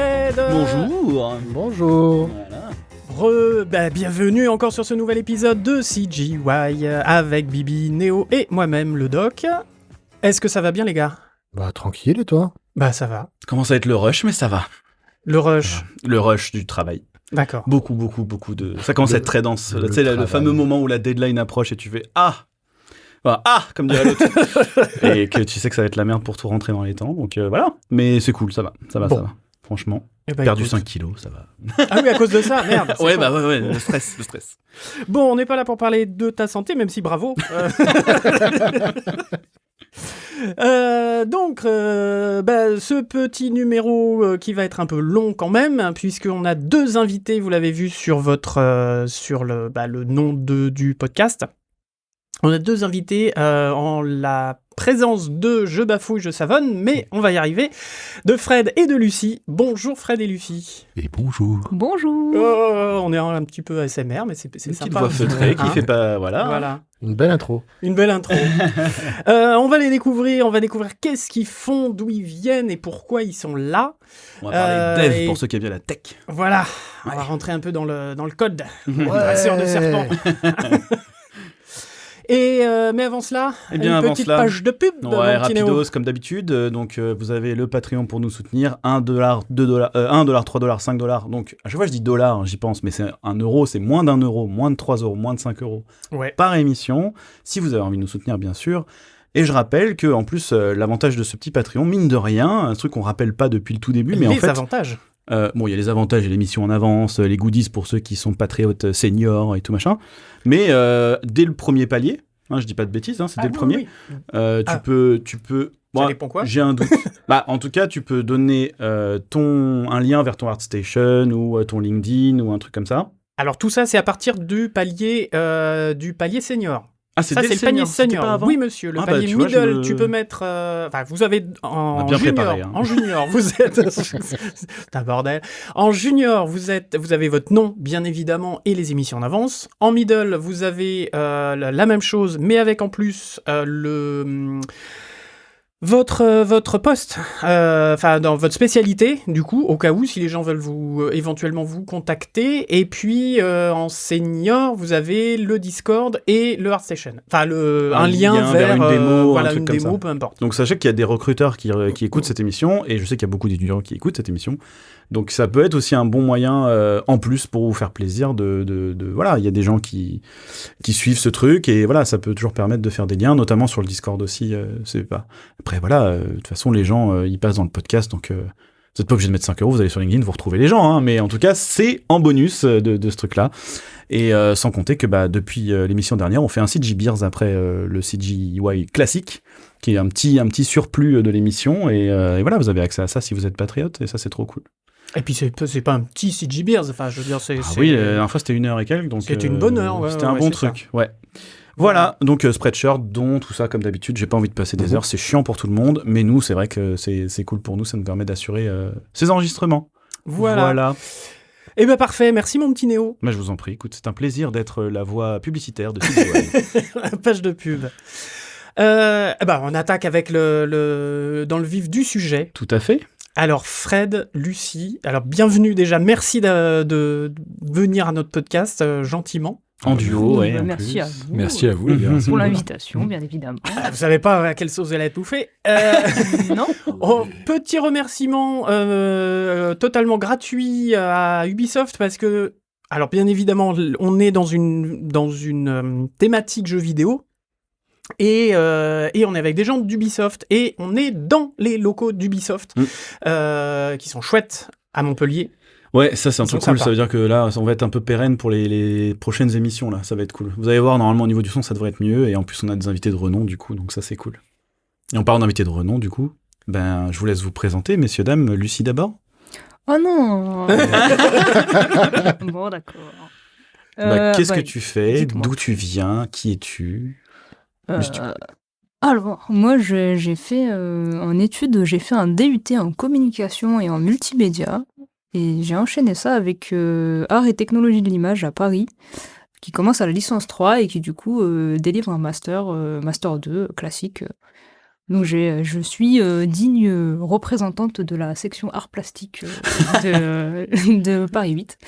Fred. Bonjour. Bonjour. Voilà. Bienvenue encore sur ce nouvel épisode de CGY avec Bibi, Néo et moi-même, le Doc. Est-ce que ça va bien, les gars ? Bah, tranquille, et toi ? Bah, ça va. Commence à être le rush, mais ça va. Le rush. Le rush du travail. D'accord. Beaucoup de... Ça commence à être très dense. Tu sais, le fameux moment où la deadline approche et tu fais « Ah !» Enfin, « Ah !» comme dirait l'autre. Et que tu sais que ça va être la merde pour tout rentrer dans les temps. Donc voilà. Mais c'est cool, ça va. Ça va. Franchement. Perdu 5 kilos, ça va. Ah oui, à cause de ça, merde. Ouais, le stress. Bon, on n'est pas là pour parler de ta santé, même si bravo. Ce petit numéro qui va être un peu long quand même, puisqu'on a 2 invités, vous l'avez vu sur le nom du podcast. On a 2 invités en la présence de Je bafouille, je savonne, mais on va y arriver, de Fred et de Lucie. Bonjour Fred et Lucie. Et bonjour. Bonjour. On est un petit peu ASMR, mais c'est Une sympa. petite voix feutrée qui fait pas... Voilà. Une belle intro. Une belle intro. On va les découvrir, qu'est-ce qu'ils font, d'où ils viennent et pourquoi ils sont là. On va parler dev pour ceux qui aiment bien la tech. Voilà, on va rentrer un peu dans le code. Brasseur de serpent. Mais avant cela, petite page de pub. Ouais, rapidos comme d'habitude. Donc vous avez le Patreon pour nous soutenir. $1, $2, $1, $3, $5. Donc à chaque fois je dis dollars, j'y pense, mais c'est €1, c'est moins d'€1, moins de 3 €, moins de 5 € par émission. Si vous avez envie de nous soutenir, bien sûr. Et je rappelle que en plus l'avantage de ce petit Patreon, mine de rien, un truc qu'on rappelle pas depuis le tout début, mais en fait. Les avantages. Il y a les avantages et l'émission en avance, les goodies pour ceux qui sont patriotes seniors et tout machin. Mais dès le premier palier, je dis pas de bêtises, c'est dès le premier, tu peux. Ça dépend quoi ? J'ai un doute. En tout cas, tu peux donner un lien vers ton ArtStation ou ton LinkedIn ou un truc comme ça. Alors tout ça, c'est à partir du palier senior. Ah, c'est ça, c'est le panier senior. Pas oui, monsieur. Le panier middle, tu peux mettre... vous avez en bien junior. Préparé, hein. En junior, vous êtes... c'est un bordel. En junior, vous avez votre nom, bien évidemment, et les émissions en avance. En middle, vous avez la même chose, mais avec en plus votre poste, dans votre spécialité, du coup, au cas où, si les gens veulent éventuellement vous contacter. Et puis, en senior, vous avez le Discord et le ArtStation. Enfin, un lien vers une démo, une démo, peu importe. Donc, sachez qu'il y a des recruteurs qui écoutent cette émission, et je sais qu'il y a beaucoup d'étudiants qui écoutent cette émission. Donc, ça peut être aussi un bon moyen, en plus, pour vous faire plaisir voilà, il y a des gens qui suivent ce truc, et voilà, ça peut toujours permettre de faire des liens, notamment sur le Discord aussi, c'est pas... Après, voilà, de toute façon, les gens, ils passent dans le podcast, donc vous n'êtes pas obligé de mettre 5 €, vous allez sur LinkedIn, vous retrouvez les gens, mais en tout cas, c'est en bonus de ce truc-là. Et sans compter que depuis l'émission dernière, on fait un CG Beers après le CGY classique, qui est un petit surplus de l'émission, et voilà, vous avez accès à ça si vous êtes patriote, et ça, c'est trop cool. Et puis, c'est pas un petit CG Beers, enfin, je veux dire, oui, la dernière fois, c'était 1 heure et quelques, donc... C'était une bonne heure, c'était un bon truc, ouais. Voilà, donc Spreadshirt, tout ça comme d'habitude, j'ai pas envie de passer des heures, c'est chiant pour tout le monde, mais nous, c'est vrai que c'est cool pour nous, ça nous permet d'assurer ces enregistrements. Voilà. Eh ben parfait, merci mon petit Néo. Je vous en prie, écoute, c'est un plaisir d'être la voix publicitaire de CGY. La page de pub. On attaque avec dans le vif du sujet. Tout à fait. Alors Fred, Lucie, bienvenue déjà, merci de venir à notre podcast gentiment. En duo, ouais. Merci à vous. Merci à vous, les gars. Pour l'invitation, bien évidemment. Vous savez pas à quelle sauce elle a étouffé. Non. Petit remerciement totalement gratuit à Ubisoft parce que, alors bien évidemment, on est dans une thématique jeux vidéo. Et on est avec des gens d'Ubisoft et on est dans les locaux d'Ubisoft qui sont chouettes à Montpellier. Ouais, ça c'est un truc cool, ça veut dire que là on va être un peu pérenne pour les prochaines émissions, là, ça va être cool. Vous allez voir, normalement au niveau du son ça devrait être mieux, et en plus on a des invités de renom du coup, donc ça c'est cool. Et en parlant d'invités de renom du coup, je vous laisse vous présenter, messieurs, dames. Lucie d'abord. Oh non. Bon, d'accord. Qu'est-ce que tu fais ? dites-moi. D'où tu viens ? Qui es-tu ? Alors, moi j'ai fait en études, j'ai fait un DUT en communication et en multimédia. Et j'ai enchaîné ça avec Art et Technologie de l'Image à Paris, qui commence à la licence 3 et qui du coup délivre un master 2 classique Donc je suis digne représentante de la section art plastique de Paris 8.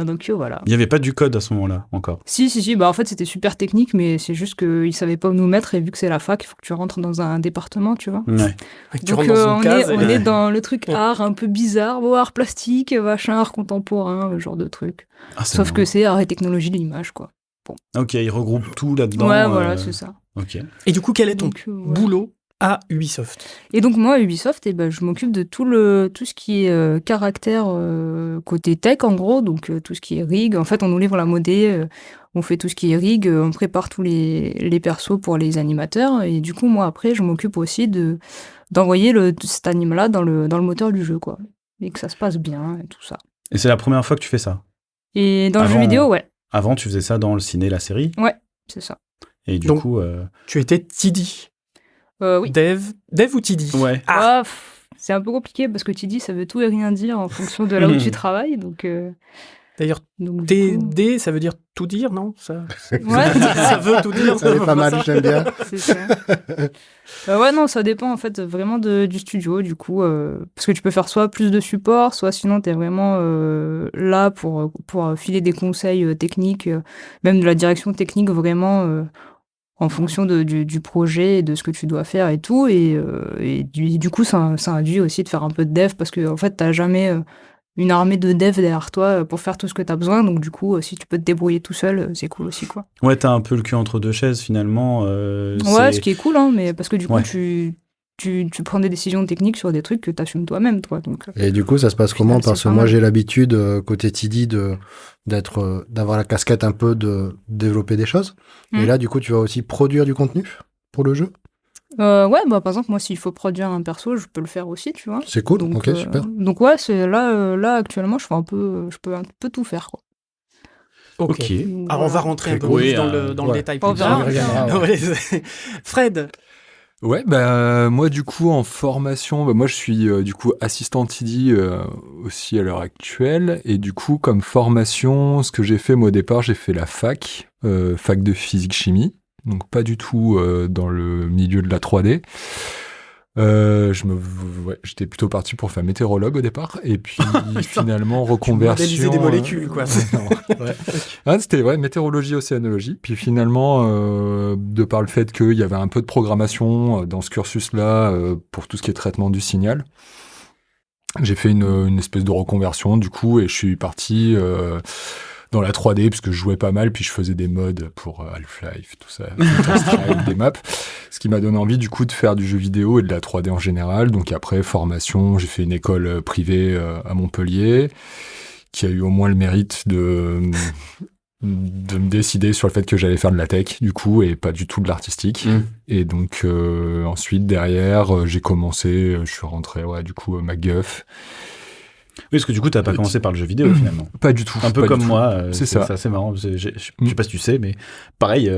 Donc voilà. Il n'y avait pas du code à ce moment-là, encore. Si, bah en fait c'était super technique, mais c'est juste qu'ils savaient pas où nous mettre, et vu que c'est la fac, il faut que tu rentres dans un département, tu vois. Ouais. Tu Donc rentres dans une case on et- est dans le truc Ouais. art un peu bizarre, art plastique, machin, art contemporain, ce genre de truc. Ah, c'est Sauf marrant. que c'est art et technologie de l'image, quoi. Ok, ils regroupent tout là-dedans. Ouais, voilà, c'est ça. Ok. Et du coup, quel est ton Donc, ouais. boulot à Ubisoft? Et donc moi, à Ubisoft, je m'occupe de tout ce qui est caractère côté tech, en gros, donc tout ce qui est rig. En fait, on nous livre la modé, on fait tout ce qui est rig, on prépare tous les persos pour les animateurs, et du coup, moi, après, je m'occupe aussi d'envoyer cet anime-là dans le moteur du jeu, quoi. Et que ça se passe bien, et tout ça. Et c'est la première fois que tu fais ça. Et dans le jeu Avant- vidéo, ouais, Avant, tu faisais ça dans le ciné, la série. c'est ça. Et du Donc- coup. Tu étais TD. Oui. Dev ou TD? Ouais. Ah. C'est un peu compliqué, parce que tu dis, ça veut tout et rien dire en fonction de là où tu travailles, donc... D'ailleurs, donc, du coup- TD, ça veut dire tout dire, non? Ça... Ouais, ça veut tout dire. Ça veut est pas mal, ça. j'aime bien. c'est ça. Ouais, non, ça dépend en fait vraiment du studio, du coup, parce que tu peux faire soit plus de support, soit sinon t'es vraiment là pour filer des conseils techniques, même de la direction technique vraiment en fonction du projet et de ce que tu dois faire et tout, et du coup ça induit aussi de faire un peu de dev, parce que en fait t'as jamais une armée de dev derrière toi pour faire tout ce que t'as besoin, donc du coup si tu peux te débrouiller tout seul, c'est cool aussi, quoi. Ouais, t'as un peu le cul entre deux chaises finalement. Ouais, ce qui est cool, hein, mais parce que du coup, Ouais. tu prends des décisions techniques sur des trucs que tu assumes toi-même, toi. Donc, Et du coup, ça se passe Au final, comment? c'est Parce que pas moi, mal. j'ai l'habitude, côté TD, d'avoir la casquette un peu de développer des choses. Et Mhm. là, du coup, tu vas aussi produire du contenu pour le jeu. ouais, bah, par exemple, moi, s'il faut produire un perso, je peux le faire aussi, tu vois. C'est cool, Donc, ok, super. Donc, ouais, c'est là, actuellement, je peux un peu tout faire, quoi. Ok. Ok. Donc, Alors, on va voilà. rentrer un peu Oui, plus dans le ouais. détail On plus verra. tard. On y reviendra, ouais. Ouais, c'est- Fred, Ouais, moi du coup en formation, moi je suis du coup assistant TD aussi à l'heure actuelle, et du coup comme formation, ce que j'ai fait moi au départ, j'ai fait la fac de physique-chimie, donc pas du tout dans le milieu de la 3D. J'étais plutôt parti pour faire météorologue au départ, et puis finalement reconversion. modéliser des molécules, quoi. Ouais. C'était météorologie, océanologie. Puis finalement, de par le fait qu'il y avait un peu de programmation dans ce cursus-là pour tout ce qui est traitement du signal, j'ai fait une espèce de reconversion du coup, et je suis parti dans la 3D, parce que je jouais pas mal, puis je faisais des mods pour Half-Life, tout ça, Counter-Strike, des maps, ce qui m'a donné envie du coup de faire du jeu vidéo et de la 3D en général. Donc après, formation, j'ai fait une école privée à Montpellier, qui a eu au moins le mérite de me décider sur le fait que j'allais faire de la tech, du coup, et pas du tout de l'artistique. Et donc ensuite, derrière, j'ai commencé, je suis rentré, du coup, MacGuff. Oui, parce que du coup, t'as pas commencé par le jeu vidéo finalement. Pas du tout. Un peu pas du comme tout. moi. C'est ça. C'est assez marrant. Je sais pas si tu sais, mais pareil,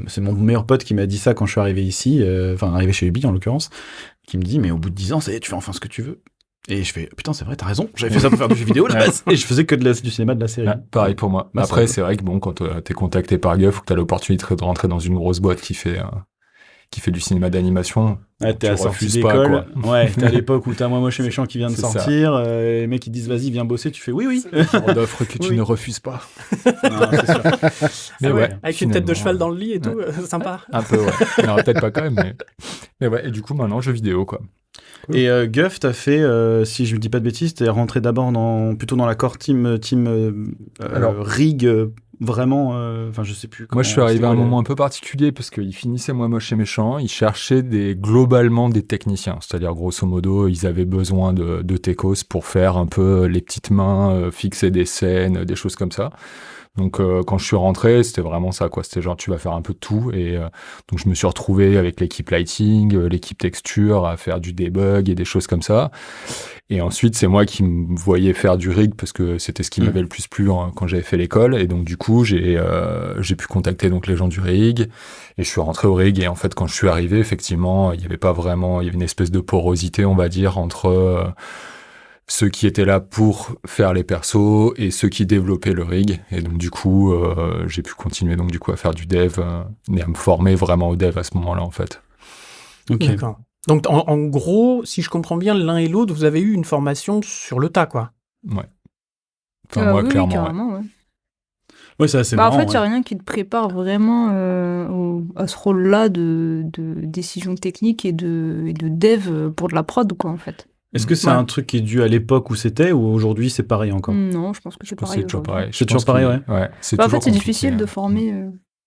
c'est mon meilleur pote qui m'a dit ça quand je suis arrivé ici, arrivé chez Ubi en l'occurrence, qui me dit, mais au bout de 10 ans, ça y est, tu fais enfin ce que tu veux. Et je fais, putain, c'est vrai, t'as raison, j'avais fait ça pour faire du jeu vidéo à la base. Et je faisais que du cinéma, de la série. Ouais, pareil pour moi. Bah, Après, ça- c'est vrai que bon, quand t'es contacté par Guff, ou que t'as l'opportunité de rentrer dans une grosse boîte qui fait du cinéma d'animation, Ouais, t'es tu à sortie refuses pas, d'école. quoi. Ouais, t'es à l'époque où t'as Moi Moche et Méchant qui vient de C'est ça. sortir. Les mecs qui disent vas-y, viens bosser. Tu fais oui, oui. le genre d'offre que tu Oui. ne refuses pas. Non, c'est sûr. Mais Ah ouais, avec une tête de finalement, cheval dans le lit et tout, sympa. Un peu, ouais. Non, peut-être pas quand même, mais ouais. Et du coup, maintenant, jeu vidéo, quoi. Et Guff, t'as fait, si je ne dis pas de bêtises, t'es rentré d'abord plutôt dans la core team Alors- rig, vraiment. Enfin, je sais plus. Moi, je suis arrivé à un moment un peu particulier parce qu'ils finissaient Moi Moche et Méchant. Ils cherchaient globalement des techniciens. C'est-à-dire, grosso modo, ils avaient besoin de techos pour faire un peu les petites mains, fixer des scènes, des choses comme ça. Donc, quand je suis rentré, c'était vraiment ça, quoi. C'était genre, tu vas faire un peu de tout. Et donc, je me suis retrouvé avec l'équipe lighting, l'équipe texture, à faire du debug et des choses comme ça. Et ensuite, c'est moi qui me voyais faire du rig parce que c'était ce qui m'avait le plus plu quand j'avais fait l'école. Et donc, du coup, j'ai pu contacter donc les gens du rig et je suis rentré au rig. Et en fait, quand je suis arrivé, effectivement, il y avait une espèce de porosité, on va dire, entre ceux qui étaient là pour faire les persos et ceux qui développaient le rig. Et donc, du coup, j'ai pu continuer donc du coup à faire du dev et à me former vraiment au dev à ce moment-là, en fait. Ok. D'accord. Donc, en gros, si je comprends bien, l'un et l'autre, vous avez eu une formation sur le tas, quoi. Ouais. Enfin, moi, oui, clairement. oui, Ouais. carrément, ouais. Ouais, c'est assez Bah, en marrant. fait, il n'y a ouais. rien qui te prépare vraiment à ce rôle-là de décision technique et de dev pour de la prod, quoi, en fait. Est-ce que c'est Ouais. un truc qui est dû à l'époque où c'était ou aujourd'hui c'est pareil encore Non, je pense que Je c'est pense que pareil c'est toujours aujourd'hui. pareil. C'est Je toujours pense pareil, ouais. C'est Bah, en toujours fait, c'est compliqué, difficile de hein. former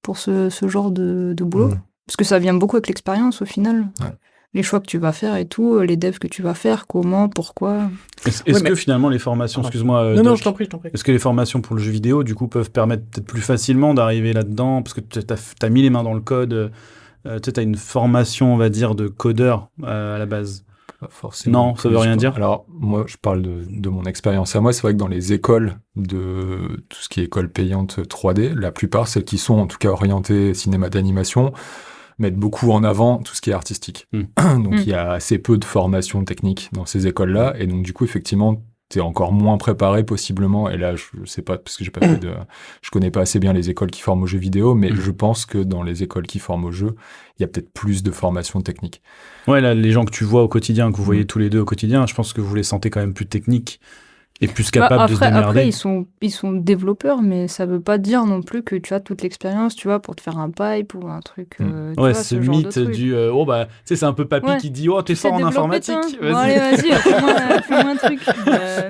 pour ce genre de boulot. Mm. Parce que ça vient beaucoup avec l'expérience, au final. Ouais. Les choix que tu vas faire et tout, les devs que tu vas faire, comment, pourquoi. Est-ce Ouais, que mais- finalement les formations, Pardon. excuse-moi, Non, Doc, je t'en prie. est-ce que les formations pour le jeu vidéo, du coup, peuvent permettre peut-être plus facilement d'arriver là-dedans parce que tu as mis les mains dans le code, tu as une formation, on va dire, de codeur à la base. Pas forcément. Non, ça veut rien dire. Alors, moi, je parle de mon expérience à moi. C'est vrai que dans les écoles de tout ce qui est école payante 3D, la plupart, celles qui sont en tout cas orientées cinéma d'animation, mettent beaucoup en avant tout ce qui est artistique. Donc, il y a assez peu de formation technique dans ces écoles-là. Et donc, du coup, effectivement, t'es encore moins préparé possiblement. Et là, je sais pas, parce que j'ai pas fait je connais pas assez bien les écoles qui forment aux jeux vidéo, mais je pense que dans les écoles qui forment aux jeux, il y a peut-être plus de formation technique. Ouais, là, les gens que tu vois au quotidien, que vous voyez tous les deux au quotidien, je pense que vous les sentez quand même plus techniques et plus capables de se démerder. Après, ils sont développeurs, mais ça veut pas dire non plus que tu as toute l'expérience, tu vois, pour te faire un pipe ou un truc. Tu Ouais, vois, ce genre de mythe truc. du oh bah tu sais c'est un peu papy Ouais. qui dit oh t'es Tu sais fort en développer, informatique, toi, hein. Bon, allez, vas-y, fais-moi un truc.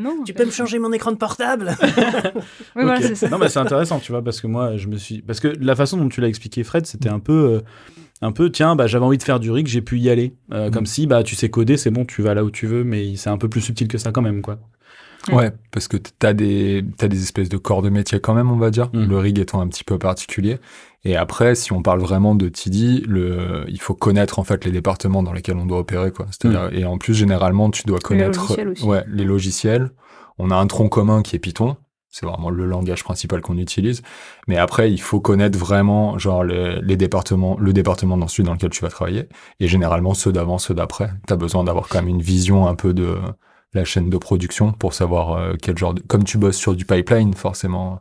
Non. Tu peux me changer mon écran de portable? Oui, voilà, Ok. c'est ça. Non, mais c'est intéressant, tu vois, parce que moi, parce que la façon dont tu l'as expliqué, Fred, c'était un peu, tiens, bah, j'avais envie de faire du rig, j'ai pu y aller. Comme si, bah, tu sais coder, c'est bon, tu vas là où tu veux, mais c'est un peu plus subtil que ça quand même, quoi. Ouais, parce que t'as des espèces de corps de métier quand même, on va dire. Mm. Le rig étant un petit peu particulier. Et après, si on parle vraiment de TD, il faut connaître en fait les départements dans lesquels on doit opérer, quoi. C'est-à-dire, et en plus, généralement, tu dois connaître logiciels aussi. Ouais, les logiciels. On a un tronc commun qui est Python. C'est vraiment le langage principal qu'on utilise. Mais après, il faut connaître vraiment genre le département dans celui dans lequel tu vas travailler. Et généralement, ceux d'avant, ceux d'après. T'as besoin d'avoir quand même une vision un peu de la chaîne de production pour savoir quel genre de... Comme tu bosses sur du pipeline, forcément.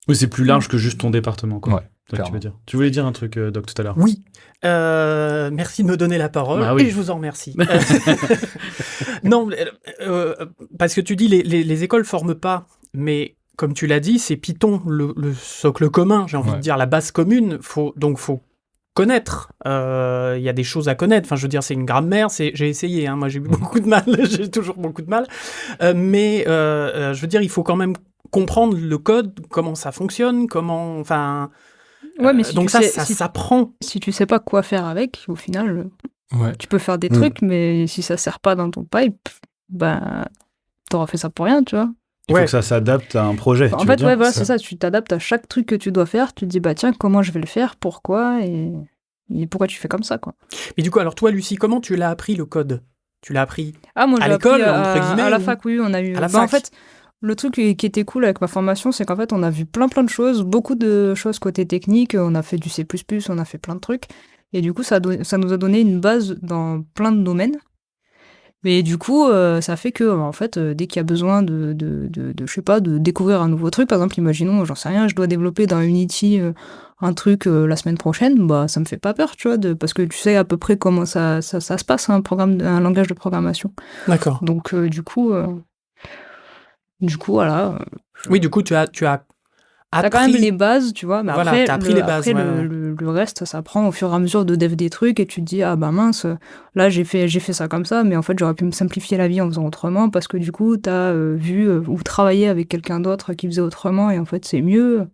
Oui, c'est plus large que juste ton département, quoi. Ouais, C'est ça que tu clairement. veux dire. Tu voulais dire un truc, Doc, tout à l'heure. Oui. Merci de me donner la parole, Bah oui. et je vous en remercie. Non, parce que tu dis les écoles forment pas, mais comme tu l'as dit, c'est Python, le socle commun, j'ai envie de dire la base commune, faut connaître. Il y a des choses à connaître. Enfin, je veux dire, c'est une grammaire. J'ai essayé. Hein, moi, j'ai eu beaucoup de mal. J'ai toujours beaucoup de mal. Mais je veux dire, il faut quand même comprendre le code, comment ça fonctionne, comment. Enfin. Ouais, mais si donc tu ça, sais, ça si- s'apprend. Si tu sais pas quoi faire avec, au final, Ouais. tu peux faire des trucs, mais si ça sert pas dans ton pipe, ben, t'auras fait ça pour rien, tu vois. Il faut Ouais. que ça s'adapte à un projet. Enfin, en tu veux fait, dire ouais, voilà, c'est ça. Tu t'adaptes à chaque truc que tu dois faire. Tu te dis, bah tiens, comment je vais le faire, pourquoi, et pourquoi tu fais comme ça, quoi. Mais du coup, alors toi, Lucie, comment tu l'as appris le code? Tu l'as appris Ah, moi, À j'ai l'école, appris entre guillemets, à la ou- fac, oui, on a eu. à la Bah, en fac. fait, le truc qui était cool avec ma formation, c'est qu'en fait, on a vu plein de choses, beaucoup de choses côté technique. On a fait du C++, on a fait plein de trucs. Et du coup, ça nous a donné une base dans plein de domaines. Mais du coup, ça fait que, en fait, dès qu'il y a besoin je sais pas, de découvrir un nouveau truc, par exemple, imaginons, j'en sais rien, je dois développer dans Unity un truc la semaine prochaine, bah, ça me fait pas peur, tu vois, parce que tu sais à peu près comment ça se passe, un langage de programmation. D'accord. Donc, du coup, voilà. Oui, du coup, tu as T'as quand même appris. les bases, tu vois, mais Voilà, après, t'as appris les bases, après ouais, ouais. le reste, ça prend au fur et à mesure de dev des trucs, et tu te dis, ah bah mince, là j'ai fait ça comme ça, mais en fait j'aurais pu me simplifier la vie en faisant autrement, parce que du coup, t'as vu ou travaillé avec quelqu'un d'autre qui faisait autrement, et en fait c'est mieux.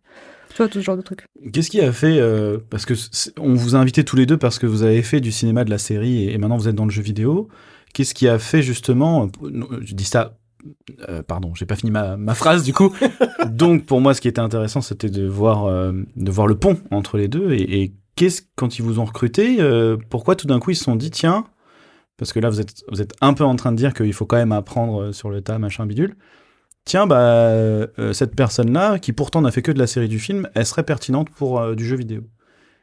Tu vois, tout ce genre de trucs. Qu'est-ce qui a fait parce que on vous a invités tous les deux parce que vous avez fait du cinéma, de la série et maintenant vous êtes dans le jeu vidéo. Qu'est-ce qui a fait justement je dis ça pardon, j'ai pas fini ma phrase du coup. Donc pour moi ce qui était intéressant c'était de voir le pont entre les deux et quand ils vous ont recruté, pourquoi tout d'un coup ils se sont dit tiens, parce que là vous êtes un peu en train de dire qu'il faut quand même apprendre sur le tas machin bidule. Tiens, bah, cette personne-là, qui pourtant n'a fait que de la série du film, elle serait pertinente pour du jeu vidéo.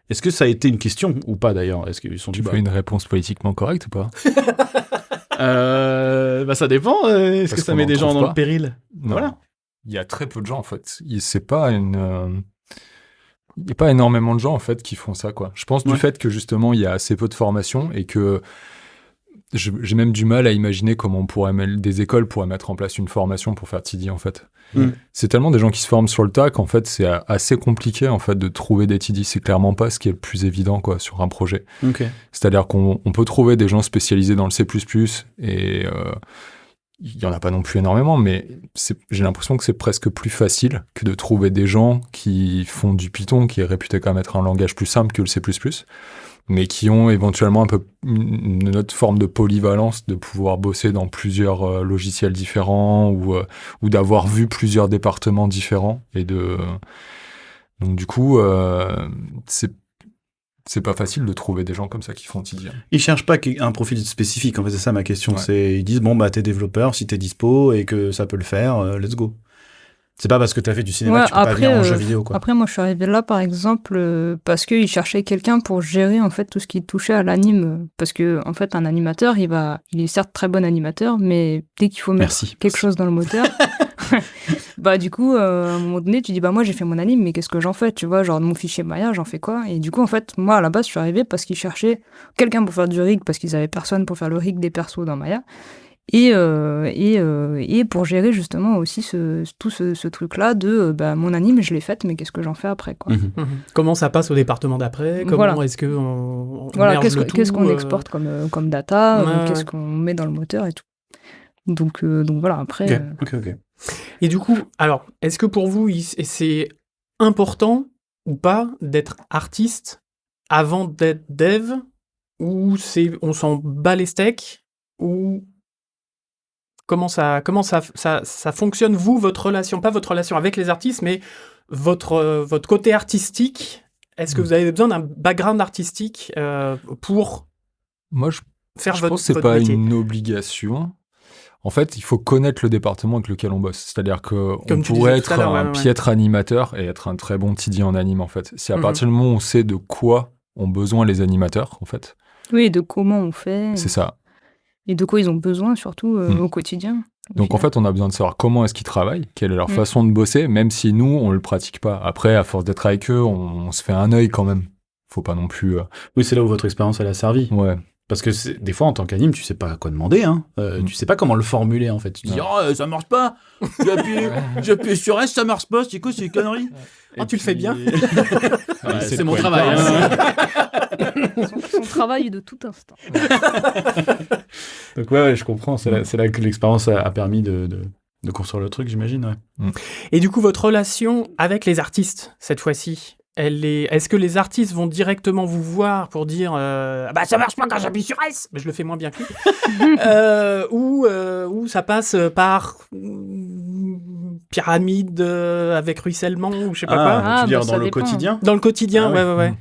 Est-ce que ça a été une question ou pas d'ailleurs? Est-ce qu'ils sont Tu dit fais une réponse politiquement correcte ou pas? bah ça dépend. Est-ce Parce que ça qu'on met en des gens trouve dans pas. le péril? Non. Voilà. Il y a très peu de gens en fait. C'est pas une. Il n'y a pas énormément de gens, en fait, qui font ça, quoi. Je pense du Ouais. fait que, justement, il y a assez peu de formation et que j'ai même du mal à imaginer comment des écoles pourraient mettre en place une formation pour faire TD, en fait. C'est tellement des gens qui se forment sur le tas qu'en fait, c'est assez compliqué, en fait, de trouver des TD. C'est clairement pas ce qui est le plus évident, quoi, sur un projet. Ok. C'est-à-dire qu'on peut trouver des gens spécialisés dans le C++ et il y en a pas non plus énormément, mais j'ai l'impression que c'est presque plus facile que de trouver des gens qui font du Python, qui est réputé quand même être un langage plus simple que le C++, mais qui ont éventuellement un peu une autre forme de polyvalence, de pouvoir bosser dans plusieurs logiciels différents ou d'avoir vu plusieurs départements différents. Donc du coup, c'est pas facile de trouver des gens comme ça qui font TD. Ils cherchent pas un profil spécifique, en fait, c'est ça ma question. Ouais. Ils disent, bon, bah, t'es développeur, si t'es dispo et que ça peut le faire, let's go. C'est pas parce que t'as fait du cinéma que tu peux pas venir en jeu vidéo, quoi. Après, moi, je suis arrivée là, par exemple, parce qu'ils cherchaient quelqu'un pour gérer, en fait, tout ce qui touchait à l'anime. Parce que, en fait, un animateur, il est certes très bon animateur, mais dès qu'il faut mettre quelque chose dans le moteur, bah, du coup, à un moment donné, tu dis, bah, moi, j'ai fait mon anime, mais qu'est-ce que j'en fais, tu vois, genre, mon fichier Maya, j'en fais quoi? Et du coup, en fait, moi, à la base, je suis arrivée parce qu'ils cherchaient quelqu'un pour faire du rig, parce qu'ils avaient personne pour faire le rig des persos dans Maya. Et pour gérer justement aussi tout ce truc-là de mon anime, je l'ai faite, mais qu'est-ce que j'en fais après, quoi. Comment ça passe au département d'après? Comment est-ce qu'on merge le tout? Qu'est-ce qu'on exporte comme data? Ouais, qu'est-ce qu'on met dans le moteur et tout. Donc voilà, après... Ok. Et du coup, alors, est-ce que pour vous, c'est important ou pas d'être artiste avant d'être dev? Ou on s'en bat les steaks? Ou... Comment ça fonctionne, vous, votre relation, pas votre relation avec les artistes, mais votre côté artistique? Est-ce que vous avez besoin d'un background artistique pour faire je votre pense que c'est votre pas métier? une obligation. En fait, il faut connaître le département avec lequel on bosse. C'est-à-dire qu'on pourrait être un piètre animateur et être un très bon TD en anime, en fait. C'est à partir du moment où on sait de quoi ont besoin les animateurs, en fait. Oui, et de comment on fait. C'est ça. Et de quoi ils ont besoin, surtout au quotidien. Donc en fait, on a besoin de savoir comment est-ce qu'ils travaillent, quelle est leur façon de bosser, même si nous, on le pratique pas. Après, à force d'être avec eux, on se fait un œil quand même. Faut pas non plus... Oui, c'est là où votre expérience, elle a servi. Ouais. Parce que des fois, en tant qu'anime, tu sais pas quoi demander, hein. Tu sais pas comment le formuler, en fait. Tu te dis, ça marche pas. J'appuie sur S, ça marche pas. C'est quoi, c'est une connerie? Tu le fais bien. C'est mon travail. Son travail de tout instant. Donc ouais, je comprends. C'est là que l'expérience a permis de construire le truc, j'imagine. Ouais. Et du coup, votre relation avec les artistes, cette fois-ci, est-ce que les artistes vont directement vous voir pour dire bah ça marche pas quand j'appuie sur S, mais je le fais moins bien que lui, ou ça passe par pyramide avec ruissellement ou je sais pas quoi. Tu veux dire dans le quotidien? Dans le quotidien, ouais.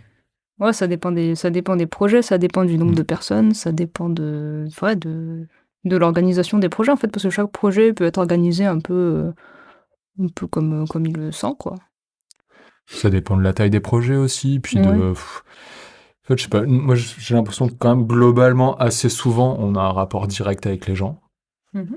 Ouais, ça dépend des projets, ça dépend du nombre de personnes, ça dépend de l'organisation des projets en fait, parce que chaque projet peut être organisé un peu comme il le sent, quoi. Ça dépend de la taille des projets aussi, puis en fait, je sais pas, moi j'ai l'impression que quand même globalement, assez souvent, on a un rapport direct avec les gens.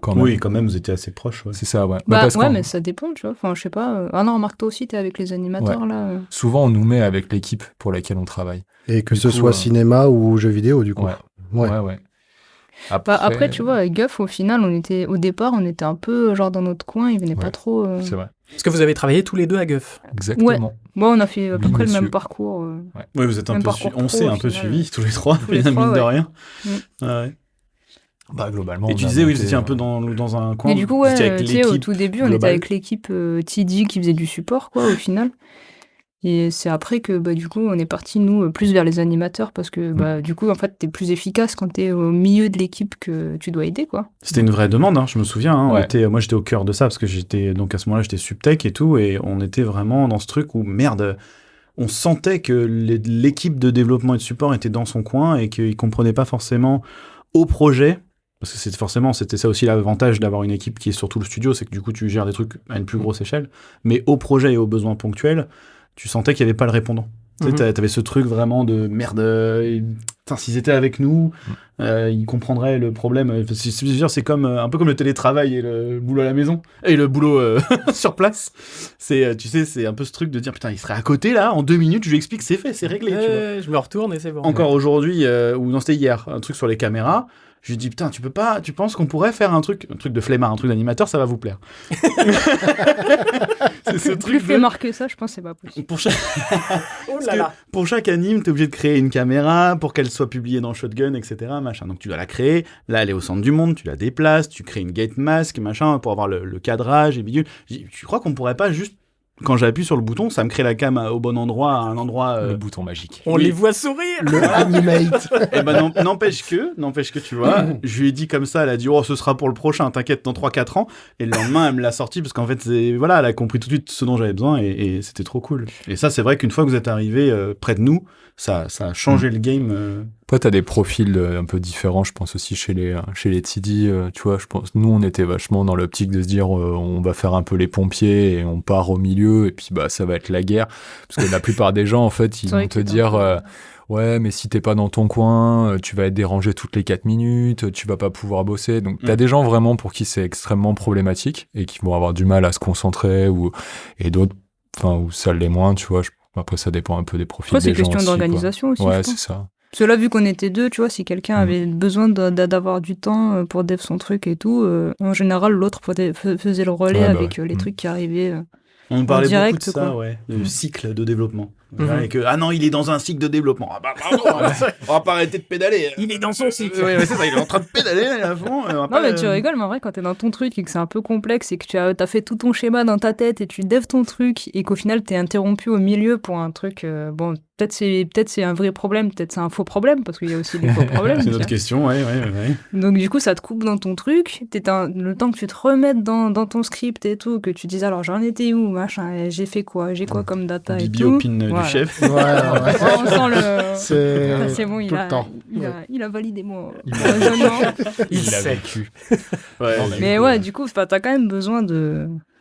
Quand même, vous étiez assez proches. Ouais. C'est ça, ouais. Mais ça dépend, tu vois. Enfin, je sais pas. Ah non, remarque, toi aussi, t'es avec les animateurs, là. Souvent, on nous met avec l'équipe pour laquelle on travaille. Et que ce soit cinéma ou jeux vidéo, du coup. Ouais. Après, tu vois, avec Guff, au final, au départ, on était un peu genre dans notre coin, il venait pas trop... C'est vrai. Parce que vous avez travaillé tous les deux à Guff. Exactement. Ouais. Moi, on a fait à peu près le même parcours. Oui, vous êtes on s'est un peu suivis tous les trois, mine de rien. Ouais. Bah, globalement. Et tu disais, vous étiez un peu dans un coin. Et du coup, tu sais, au tout début, on était avec l'équipe TD qui faisait du support, quoi, au final. Et c'est après que, du coup, on est parti, nous, plus vers les animateurs, parce que, du coup, en fait, t'es plus efficace quand t'es au milieu de l'équipe que tu dois aider, quoi. C'était une vraie demande, hein, je me souviens. Hein, moi, j'étais au cœur de ça, parce que donc à ce moment-là, j'étais subtech et tout, et on était vraiment dans ce truc où, merde, on sentait que l'équipe de développement et de support était dans son coin, et qu'ils comprenaient pas forcément au projet, parce que c'était ça aussi l'avantage d'avoir une équipe qui est sur tout le studio, c'est que du coup, tu gères des trucs à une plus grosse échelle, mais au projet et aux besoins ponctuels, tu sentais qu'il n'y avait pas le répondant. Tu sais, t'avais ce truc vraiment de merde. Putain, s'ils étaient avec nous, ils comprendraient le problème. C'est comme un peu comme le télétravail et le boulot à la maison et le boulot sur place. C'est, tu sais, c'est un peu ce truc de dire putain, il serait à côté là, en 2 minutes, je lui explique, c'est fait, c'est réglé. Tu vois. Je me retourne et c'est bon. Encore aujourd'hui, ou non, c'était hier, un truc sur les caméras. Je lui dis putain, tu penses qu'on pourrait faire un truc de flemmard, un truc d'animateur, ça va vous plaire. C'est ce Plus truc fait marquer ça, je pense que c'est pas possible. pour chaque... Oh Parce là que là. pour chaque anime, t'es obligé de créer une caméra pour qu'elle soit publiée dans Shotgun, etc. Machin. Donc tu dois la créer. Là, elle est au centre du monde, tu la déplaces, tu crées une gate mask, machin, pour avoir le cadrage et bidule. Tu crois qu'on pourrait pas juste, quand j'appuie sur le bouton, ça me crée la cam au bon endroit, à un endroit. Le bouton magique. On Oui. les voit sourire. Le animate. Eh ben n'empêche que, tu vois, je lui ai dit comme ça, elle a dit, oh, ce sera pour le prochain, t'inquiète, dans 3-4 ans. Et le lendemain, elle me l'a sorti parce qu'en fait, elle a compris tout de suite ce dont j'avais besoin et c'était trop cool. Et ça, c'est vrai qu'une fois que vous êtes arrivé près de nous, ça a changé le game. Après, t'as des profils un peu différents, je pense aussi chez les TD, tu vois, je pense, nous, on était vachement dans l'optique de se dire, on va faire un peu les pompiers et on part au milieu et puis, bah, ça va être la guerre. Parce que la plupart des gens, en fait, ils C'est vrai vont te que dire, ouais, mais si t'es pas dans ton coin, tu vas être dérangé toutes les 4 minutes, tu vas pas pouvoir bosser. Donc, t'as des gens vraiment pour qui c'est extrêmement problématique et qui vont avoir du mal à se concentrer et d'autres, enfin, où ça l'est moins, tu vois. Après, ça dépend un peu des profils Après, c'est des gens question aussi, quoi. d'organisation aussi, Ouais, je c'est pense. ça. Parce que là, vu qu'on était 2, tu vois, si quelqu'un avait besoin d'avoir du temps pour dev son truc et tout, en général, l'autre faisait le relais Ouais, bah avec ouais. les trucs qui arrivaient. On nous parlait direct, beaucoup de ça, quoi. ouais, du cycle de développement. Mhm. Et que, ah non, il est dans un cycle de développement. Ah bah bravo, on va pas arrêter de pédaler. Il est dans son cycle. Ouais, c'est ça, il est en train de pédaler là, à fond. Non, mais tu rigoles, mais en vrai, quand t'es dans ton truc et que c'est un peu complexe et que tu as fait tout ton schéma dans ta tête et tu devs ton truc et qu'au final t'es interrompu au milieu pour un truc, bon, peut-être c'est un vrai problème, peut-être c'est un faux problème, parce qu'il y a aussi des faux problèmes. C'est tu une autre vois. question, ouais. Donc du coup, ça te coupe dans ton truc, le temps que tu te remettes dans ton script et tout, que tu dises alors j'en étais où, machin, et j'ai fait quoi, j'ai quoi comme data et Bibi tout. opine Voilà. du chef. On sent le... C'est bon, tout le temps. il a validé mon Il raisonnement. Il l'a sait. vécu. Ouais, Non, Mais ouais, du coup, t'as quand même besoin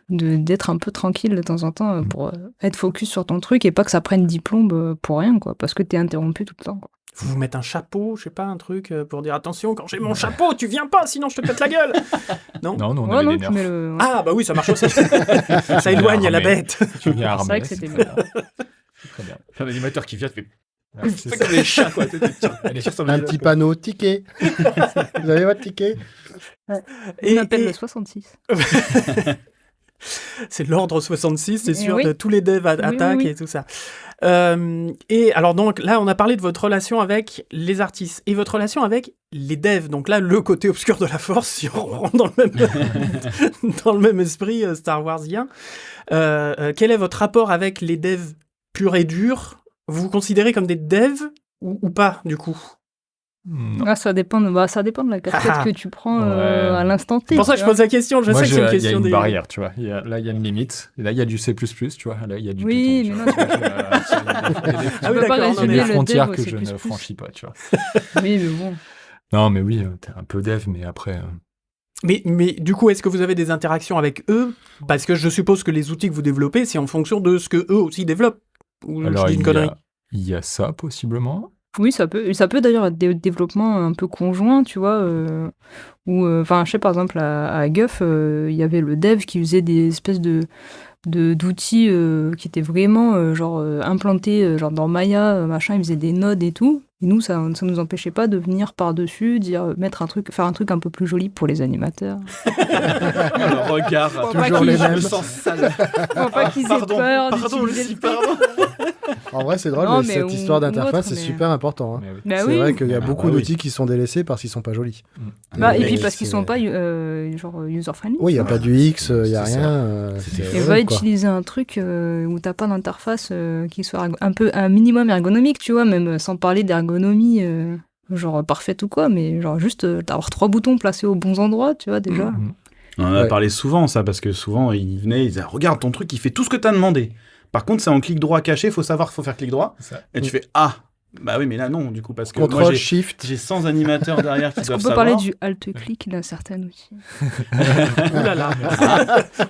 d'être un peu tranquille de temps en temps pour être focus sur ton truc et pas que ça prenne 10 plombes pour rien, quoi, parce que t'es interrompu tout le temps, quoi. Vous mettre un chapeau, je sais pas, un truc pour dire attention, quand j'ai mon chapeau, tu viens pas, sinon je te pète la gueule. Non. Non, nous, on Ouais, avait non, des tu nerfs. mets le... Ah bah oui, ça marche aussi. Ça éloigne la bête. Tu viens C'est armé. vrai que c'était bien. Très bien. un animateur qui vient, tu fais. Ouais, c'est C'est ça. comme les chats, quoi. Un petit panneau ticket. Vous avez votre ticket? On appelle le 66. C'est l'ordre 66, c'est Et sûr, oui. de tous les devs attaquent oui. et tout ça. Et alors donc là, on a parlé de votre relation avec les artistes et votre relation avec les devs. Donc là, le côté obscur de la Force, si on rentre dans le même esprit Star Warsien. Quel est votre rapport avec les devs purs et durs? Vous vous considérez comme des devs ou pas, du coup? Non. Ah, ça dépend de la casquette Ah. que tu prends Ouais. à l'instant T. C'est pour ça que tu je vois. pose la question. Je Moi, sais que c'est une il y a question une des... barrière, tu vois. Là, il y a une limite. Et là, il y a du C++, tu vois. Là, il y a du Oui, Python. mais tu vois. Il y a des Ah oui, peux pas d'accord, non, il y a résumer des mais- le frontières dev que au je ne C++. franchis pas, tu vois. Oui, mais bon. Non, mais oui, t'es un peu dev, mais après... Mais du coup, est-ce que vous avez des interactions avec eux? Parce que je suppose que les outils que vous développez, c'est en fonction de ce que eux aussi développent. Ou Alors, je dis une connerie. il y a ça, possiblement. Oui, ça peut d'ailleurs être des développements un peu conjoints, tu vois, où, enfin, je sais, par exemple, à Guff, il y avait le dev qui faisait des espèces d'outils qui étaient vraiment, implantés, genre dans Maya, machin, il faisait des nodes et tout. Et nous, ça nous empêchait pas de venir par-dessus, faire un truc un peu plus joli pour les animateurs. Le regard. Faut pas Toujours qu'ils- les Je mêmes. me sens sale. Faut pas qu'ils aient peur Pardon, d'utiliser Lucie, le truc. pardon. En vrai, c'est drôle, Non, mais mais cette ou- histoire ou d'interface, autre, c'est mais- super important. Hein. Mais oui. Bah C'est oui. vrai qu'il y a Ah, beaucoup bah oui. d'outils qui sont délaissés parce qu'ils sont pas jolis. Bah, et Mais puis parce c'est- qu'ils sont pas user-friendly. Oui, il n'y a pas du X, il n'y a C'est ça. rien. C'était- c'est Et horrible, va quoi. utiliser un truc où t'as pas d'interface qui soit un minimum ergonomique, tu vois, même sans parler d'ergonomie genre parfaite ou quoi, mais genre juste d'avoir 3 boutons placés aux bons endroits, tu vois, déjà. Mhm. On en a Ouais. parlé souvent, ça, parce que souvent, ils venaient, ils disaient, regarde ton truc, il fait tout ce que t'as demandé. Par contre, c'est en clic droit caché, faut faire clic droit. C'est ça. Et tu fais, ah, bah oui, mais là, non, du coup, parce que Contrôle, moi, Shift. j'ai 100 animateurs derrière qui Est-ce qu'on doivent peut savoir. parler du alt-click d'un certain outil? Ouh là là.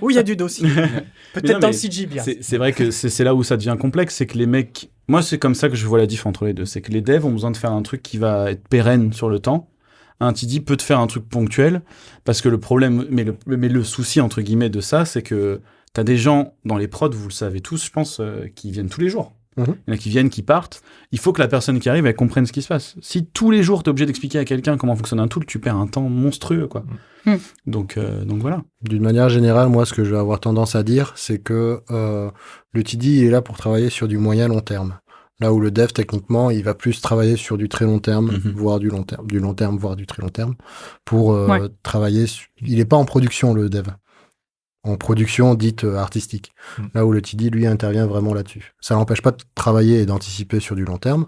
Où il y a du dossier. Mais non, Peut-être dans le mais CG, bien. C'est vrai que c'est là où ça devient complexe, c'est que les mecs Moi, c'est comme ça que je vois la diff entre les deux. C'est que les devs ont besoin de faire un truc qui va être pérenne sur le temps. Un TD peut te faire un truc ponctuel, parce que le problème, mais le souci, entre guillemets, de ça, c'est que t'as des gens dans les prods, vous le savez tous, je pense, qui viennent tous les jours. Il y en a qui viennent, qui partent. Il faut que la personne qui arrive, elle comprenne ce qui se passe. Si tous les jours, t'es obligé d'expliquer à quelqu'un comment fonctionne un tool, tu perds un temps monstrueux, quoi. Donc voilà. D'une manière générale, moi, ce que je vais avoir tendance à dire, c'est que le TD il est là pour travailler sur du moyen long terme. Là où le dev, techniquement, il va plus travailler sur du très long terme, voire du long terme. Du long terme, voire du très long terme, pour travailler... Il n'est pas en production, le dev. En production dite artistique. Là où le TD, lui, intervient vraiment là-dessus. Ça l'empêche pas de travailler et d'anticiper sur du long terme,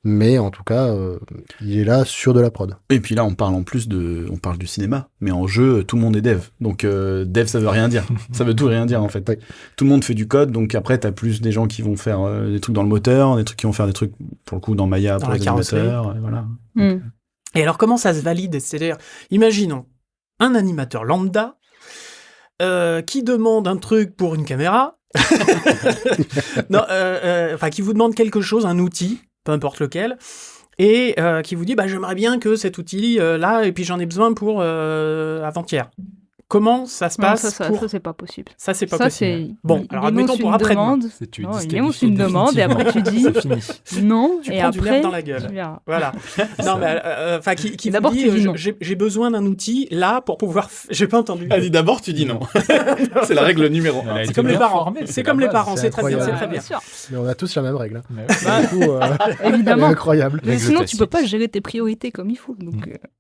mais en tout cas, il est là sur de la prod. Et puis là, on parle du cinéma, mais en jeu, tout le monde est dev. Donc dev, ça veut rien dire. Ça veut tout rien dire, en fait. Oui. Tout le monde fait du code, donc après, t'as plus des gens qui vont faire des trucs dans le moteur, des trucs qui vont faire des trucs, pour le coup, dans Maya, Dans pour la les animateurs, voilà. Et alors, comment ça se valide? C'est-à-dire, imaginons un animateur lambda qui demande un truc pour une caméra, non, qui vous demande quelque chose, un outil, peu importe lequel, et qui vous dit j'aimerais bien que cet outil là, et puis j'en ai besoin pour avant-hier. Comment ça se passe? Ça, c'est pas possible. Ça, c'est pas Ça, possible. Bon, alors admettons pour après. Il lance une demande et après tu dis non, Tu et prends du après lait dans la gueule. Voilà. Non, mais qui d'abord, vous tu dis dit non. j'ai besoin d'un outil là pour pouvoir. J'ai pas entendu. Ah, d'abord, tu dis non. C'est la règle numéro 1. C'est comme les parents. C'est comme les parents. C'est très bien. C'est très bien. Mais on a tous la même règle. Évidemment. C'est incroyable. Mais sinon, tu peux pas gérer tes priorités comme il faut.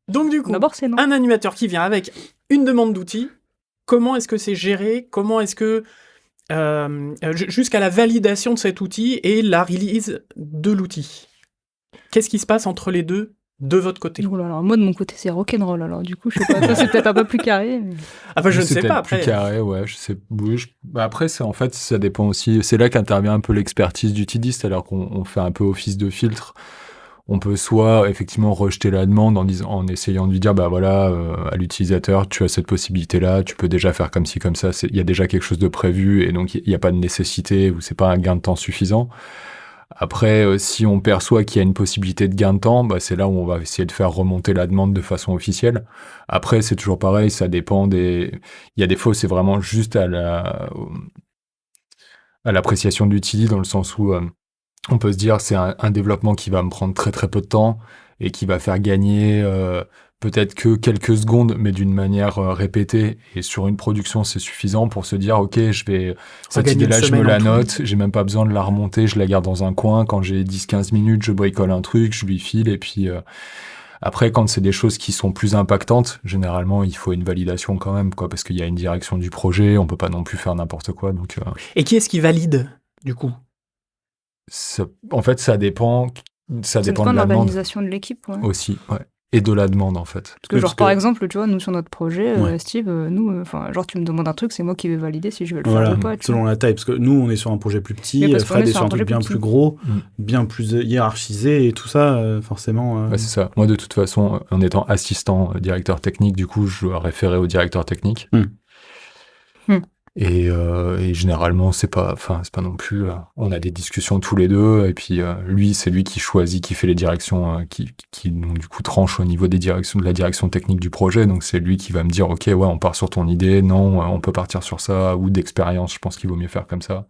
Donc du coup, d'abord, c'est non. un animateur qui vient avec une demande d'outil, comment est-ce que c'est géré? Comment est-ce que jusqu'à la validation de cet outil et la release de l'outil, qu'est-ce qui se passe entre les deux de votre côté? Oh là là, moi de mon côté c'est rock'n'roll, alors du coup je sais pas, toi c'est peut-être un peu plus carré. Mais... je ne sais pas après. Plus carré, ouais, je sais. Oui, après c'est en fait ça dépend aussi. C'est là qu'intervient un peu l'expertise du TD, c'est-à-dire qu'on fait un peu office de filtre. On peut soit effectivement rejeter la demande en essayant de lui dire à l'utilisateur tu as cette possibilité là, tu peux déjà faire comme ci comme ça, il y a déjà quelque chose de prévu et donc il n'y a pas de nécessité ou c'est pas un gain de temps suffisant. Après si on perçoit qu'il y a une possibilité de gain de temps, c'est là où on va essayer de faire remonter la demande de façon officielle. Après c'est toujours pareil, ça dépend il y a des fois où c'est vraiment juste à l'appréciation de l'utilité dans le sens où on peut se dire c'est un développement qui va me prendre très très peu de temps et qui va faire gagner peut-être que quelques secondes, mais d'une manière répétée. Et sur une production, c'est suffisant pour se dire ok, cette idée-là, je me la note, j'ai même pas besoin de la remonter, je la garde dans un coin. Quand j'ai 10-15 minutes, je bricole un truc, je lui file et puis... Après, quand c'est des choses qui sont plus impactantes, généralement, il faut une validation quand même, parce qu'il y a une direction du projet, on peut pas non plus faire n'importe quoi. Donc, Et qui est-ce qui valide, du coup? En fait, ça dépend de la demande. L'organisation de l'équipe. Ouais. Aussi, ouais. Et de la demande, en fait. Parce que par exemple, tu vois, nous, sur notre projet, Steve, tu me demandes un truc, c'est moi qui vais valider si je vais le faire ou pas. Selon la taille. Parce que nous, on est sur un projet plus petit, Fred est sur un truc bien plus gros, bien plus hiérarchisé, et tout ça, forcément... c'est ça. Moi, de toute façon, en étant assistant directeur technique, du coup, je dois référer au directeur technique. Et généralement, c'est pas non plus. On a des discussions tous les deux, et puis c'est lui qui choisit, qui fait les directions, qui donc du coup tranche au niveau de la direction technique du projet. Donc c'est lui qui va me dire, ok, ouais, on part sur ton idée, non, on peut partir sur ça, ou d'expérience, je pense qu'il vaut mieux faire comme ça.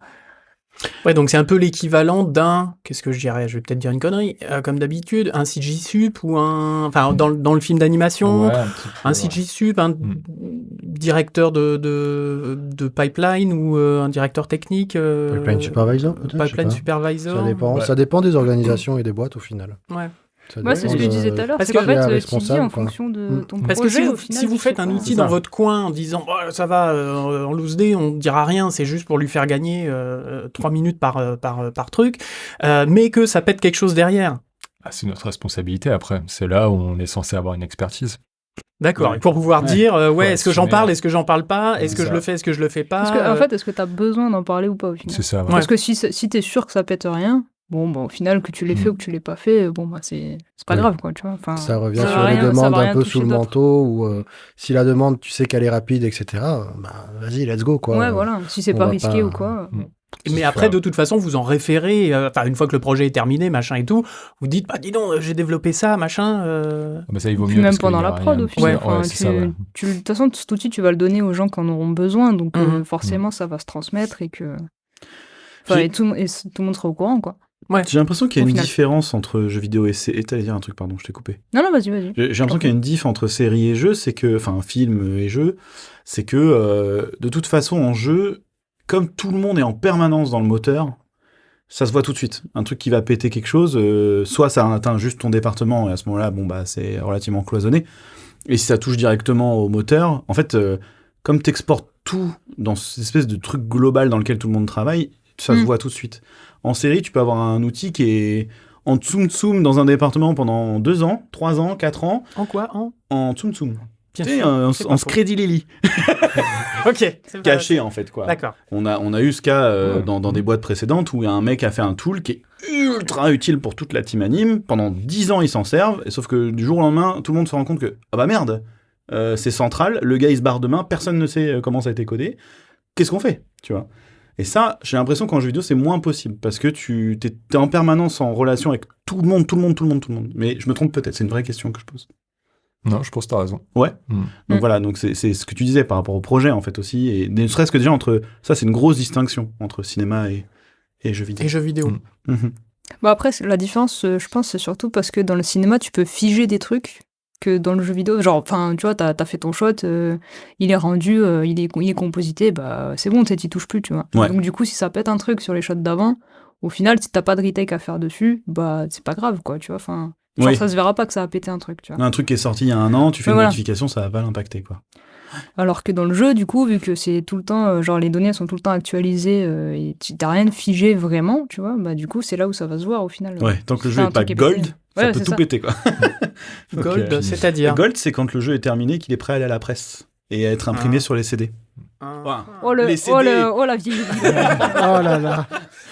Ouais, donc c'est un peu l'équivalent d'un, qu'est-ce que je dirais, je vais peut-être dire une connerie, comme d'habitude, un CG-Sup ou dans le film d'animation, un CG-Sup, un directeur de pipeline ou un directeur technique. Pipeline supervisor, peut-être. Pipeline supervisor. Ça dépend des organisations et des boîtes au final. Ouais. C'est ce que je disais tout à l'heure, parce qu'en fait, tu dis en fonction de ton projet. Parce que si vous faites un outil dans votre coin en disant ça va, en loose day, on ne dira rien, c'est juste pour lui faire gagner 3 minutes par truc, mais que ça pète quelque chose derrière. C'est notre responsabilité après. C'est là où on est censé avoir une expertise. D'accord, et pour pouvoir dire, est-ce que j'en parle, est-ce que j'en parle pas, est-ce que je le fais, est-ce que je le fais pas. Parce que, en fait, est-ce que tu as besoin d'en parler ou pas au final? C'est ça, ouais. Parce que si tu es sûr que ça pète rien, au final, que tu l'aies fait ou que tu l'aies pas fait, c'est pas grave, quoi, tu vois. Ça revient sur les demandes un peu sous le manteau, ou si la demande, tu sais qu'elle est rapide, etc., vas-y, let's go, quoi. Ouais, voilà, si c'est pas risqué ou quoi. Mais après, de toute façon, vous en référez, une fois que le projet est terminé, machin et tout, vous dites, bah dis donc, j'ai développé ça, machin. Bah ça, il vaut Puis mieux. même parce pendant qu'il y la a prod, rien- au final. Ouais, c'est ça, ouais. De toute façon, cet outil, tu vas le donner aux gens qui en auront besoin, donc forcément, ça va se transmettre et que. Et tout le monde sera au courant, quoi. Ouais. J'ai l'impression qu'il y a Au une final. différence entre jeux vidéo et séries. T'allais dire un truc, pardon, je t'ai coupé. Non, vas-y. J'ai l'impression qu'il y a une diff entre séries et jeux, c'est que, enfin, film et jeux, c'est que, de toute façon, en jeu, comme tout le monde est en permanence dans le moteur, ça se voit tout de suite. Un truc qui va péter quelque chose, soit ça atteint juste ton département, et à ce moment-là, bon, bah, c'est relativement cloisonné. Et si ça touche directement au moteur, en fait, comme t'exportes tout dans cette espèce de truc global dans lequel tout le monde travaille, ça se voit tout de suite. En série, tu peux avoir un outil qui est en tsum-tsum dans un département pendant 2 ans, 3 ans, 4 ans. En quoi? En tsum-tsum. Bien Tu sais, sûr, en c'est pas faux. Scredy Lily. Ok. c'est Caché, pas- en fait, quoi. D'accord. On a eu ce cas dans des boîtes précédentes où un mec a fait un tool qui est ultra utile pour toute la team anime. Pendant 10 ans, ils s'en servent. Et sauf que du jour au lendemain, tout le monde se rend compte que, ah bah merde, c'est central, le gars il se barre demain, personne ne sait comment ça a été codé. Qu'est-ce qu'on fait, tu vois? Et ça, j'ai l'impression qu'en jeu vidéo, c'est moins possible parce que t'es en permanence en relation avec tout le monde. Mais je me trompe peut-être, c'est une vraie question que je pose. Non, je pense que t'as raison. Ouais. Donc voilà, donc c'est ce que tu disais par rapport au projet en fait aussi, et ne serait-ce que déjà ça c'est une grosse distinction entre cinéma et jeux vidéo. Et jeux vidéo. Mhm. Bah après, la différence, je pense, c'est surtout parce que dans le cinéma, tu peux figer des trucs que dans le jeu vidéo. Genre, enfin, tu vois, t'as fait ton shot, il est rendu, il est composité, bah c'est bon, tu t'y touches plus, tu vois. Ouais. Donc du coup, si ça pète un truc sur les shots d'avant, au final, si t'as pas de retake à faire dessus, bah c'est pas grave, quoi, tu vois. Enfin, genre, Oui. ça se verra pas que ça a pété un truc, tu vois. Un truc qui est sorti il y a 1 an, tu fais Ouais, une voilà. notification, ça va pas l'impacter quoi. Alors que dans le jeu, du coup, vu que c'est tout le temps, genre les données elles sont tout le temps actualisées et t'as rien de figé vraiment, tu vois, bah du coup, c'est là où ça va se voir au final. Ouais, tant que le Si jeu t'as est pas un truc gold, pété. ça Ouais, peut c'est tout ça. péter quoi. Gold, Ok. c'est-à-dire. Gold, c'est quand le jeu est terminé, qu'il est prêt à aller à la presse et à être imprimé sur les CD. Oh, Les CD. la vieille. Oh là là.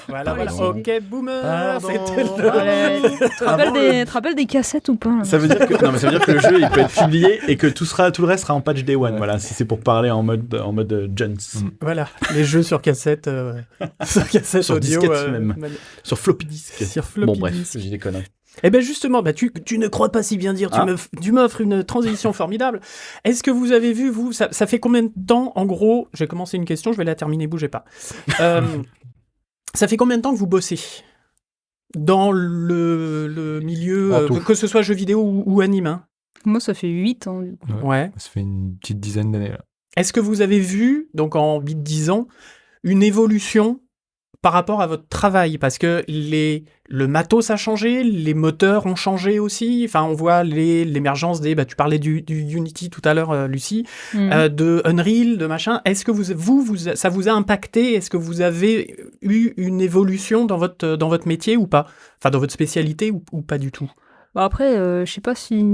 Voilà. Pardon. Ok, boomer. Pardon. C'était le- Tu te rappelles des cassettes ou pas là Ça veut dire que ça veut dire que le jeu il peut être publié et que tout le reste sera en patch day one. Voilà, si c'est pour parler en mode Jones. Voilà, les jeux sur cassette, sur cassette Sur audio, disquette même. Sur floppy disk. Sur floppy Bon bref, disk. j'ai des conneries. Eh bien justement, tu ne crois pas si bien dire, tu m'offres une transition formidable. Est-ce que vous avez vu, vous, ça fait combien de temps, en gros, j'ai commencé une question, je vais la terminer, bougez pas. Ça fait combien de temps que vous bossez dans le milieu, que ce soit jeux vidéo ou anime, hein? Moi, ça fait 8 ans, du coup. Ouais. Ça fait une petite dizaine d'années là. Est-ce que vous avez vu, donc en 8-10 ans, une évolution par rapport à votre travail? Parce que le matos a changé, les moteurs ont changé aussi. Enfin, on voit l'émergence des... tu parlais du Unity tout à l'heure, Lucie, de Unreal, de machin. Est-ce que ça vous a impacté? Est-ce que vous avez eu une évolution dans votre métier ou pas? Enfin, dans votre spécialité ou pas du tout? Bah après, je sais pas si...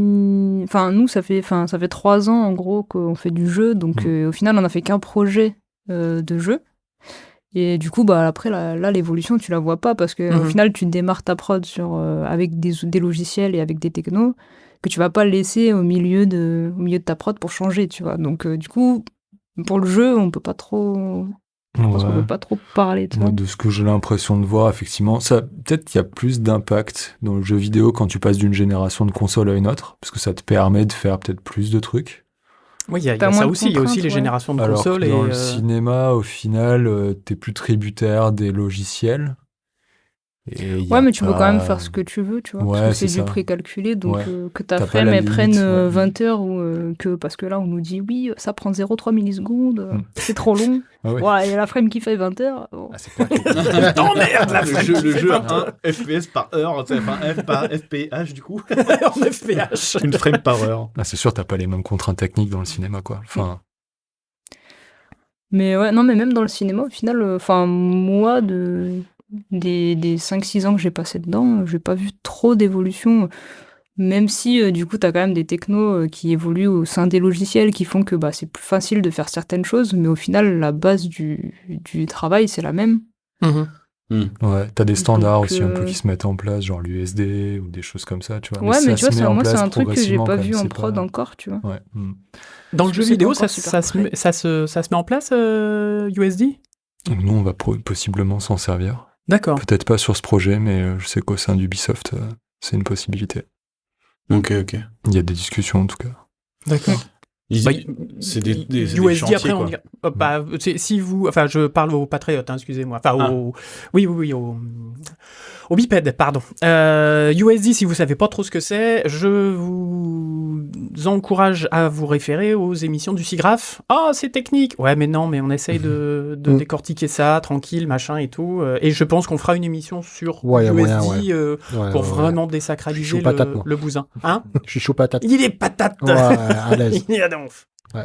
Enfin, nous, ça fait 3 ans, en gros, qu'on fait du jeu. Donc, au final, on a fait qu'un projet de jeu. Et du coup, bah après, là l'évolution, tu la vois pas parce que au final, tu démarres ta prod avec des logiciels et avec des technos que tu vas pas laisser au milieu de ta prod pour changer, tu vois. Donc, du coup, pour le jeu, on peut pas trop... Je pense qu'on peut pas trop parler de ça. Moi, de ce que j'ai l'impression de voir, effectivement, peut-être qu'il y a plus d'impact dans le jeu vidéo quand tu passes d'une génération de console à une autre, parce que ça te permet de faire peut-être plus de trucs. Oui, il y a ça aussi. Il y a aussi les générations de consoles. Alors que dans le cinéma, au final, t'es plus tributaire des logiciels. Ouais, mais tu peux quand même faire ce que tu veux, tu vois. Ouais, parce que c'est ça. du précalculé, donc que ta T'as pas frame, la elle prenne limite, ouais. 20 heures, ou parce que là, on nous dit, oui, ça prend 0,3 millisecondes, c'est trop long. Ah ouais. Ouais, et la frame qui fait 20 heures. Bon. Ah, c'est pas T'emmerdes la frame qui Le fait jeu 20 1 FPS par heure, enfin F par FPH du coup. en FPH. Une frame par heure. Ah, c'est sûr, t'as pas les mêmes contraintes techniques dans le cinéma, quoi. Enfin, Mais ouais, non, mais même dans le cinéma, au final, moi, des 5-6 ans que j'ai passé dedans, j'ai pas vu trop d'évolution. Même si, du coup, t'as quand même des technos qui évoluent au sein des logiciels qui font que c'est plus facile de faire certaines choses, mais au final, la base du travail, c'est la même. ouais, t'as des standards Donc, aussi un peu qui se mettent en place, genre l'USD ou des choses comme ça, tu vois. Ouais, mais tu vois, se met en moi, c'est place un truc que j'ai progressivement, pas quand vu même, en c'est prod pas- encore, tu vois. Ouais. Dans le Parce jeu que c'est vidéo, pas ça encore super se met en place, USD? Donc nous, on va possiblement s'en servir. D'accord. Peut-être pas sur ce projet, mais je sais qu'au sein d'Ubisoft, c'est une possibilité. Ok. Il y a des discussions en tout cas. D'accord. C'est des USD chantiers, après, quoi. on dirait. Si vous, enfin, je parle aux patriotes, excusez-moi. Enfin, oui, au bipède, pardon. USD, si vous savez pas trop ce que c'est, je vous encourage à vous référer aux émissions du SIGGRAPH. C'est technique. Ouais, mais non, mais on essaye de décortiquer ça, tranquille, machin et tout. Et je pense qu'on fera une émission sur USD pour vraiment désacraliser le bousin. Hein? Je suis chaud patate. Il est patate. Ouais, à l'aise. Il est à donf. Ouais.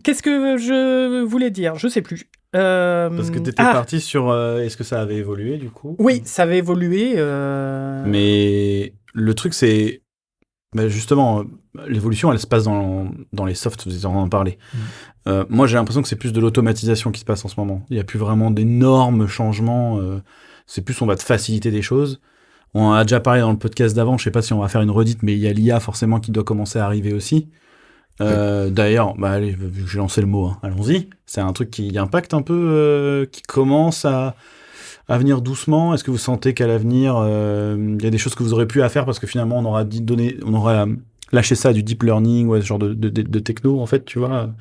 Qu'est-ce que je voulais dire? Je sais plus. Parce que t'étais parti sur est-ce que ça avait évolué du coup? Oui, ça avait évolué. Mais le truc c'est justement l'évolution elle se passe dans les softs, vous en parlez. Moi j'ai l'impression que c'est plus de l'automatisation qui se passe en ce moment. Il n'y a plus vraiment d'énormes changements. C'est plus on va te faciliter des choses. On en a déjà parlé dans le podcast d'avant, je sais pas si on va faire une redite, mais il y a l'IA forcément qui doit commencer à arriver aussi. D'ailleurs, allez, vu que j'ai lancé le mot, allons-y. C'est un truc qui impacte un peu, qui commence à venir doucement. Est-ce que vous sentez qu'à l'avenir, il y a des choses que vous aurez pu à faire parce que finalement on aura lâché ça à du deep learning ou à ce genre de techno en fait, tu vois?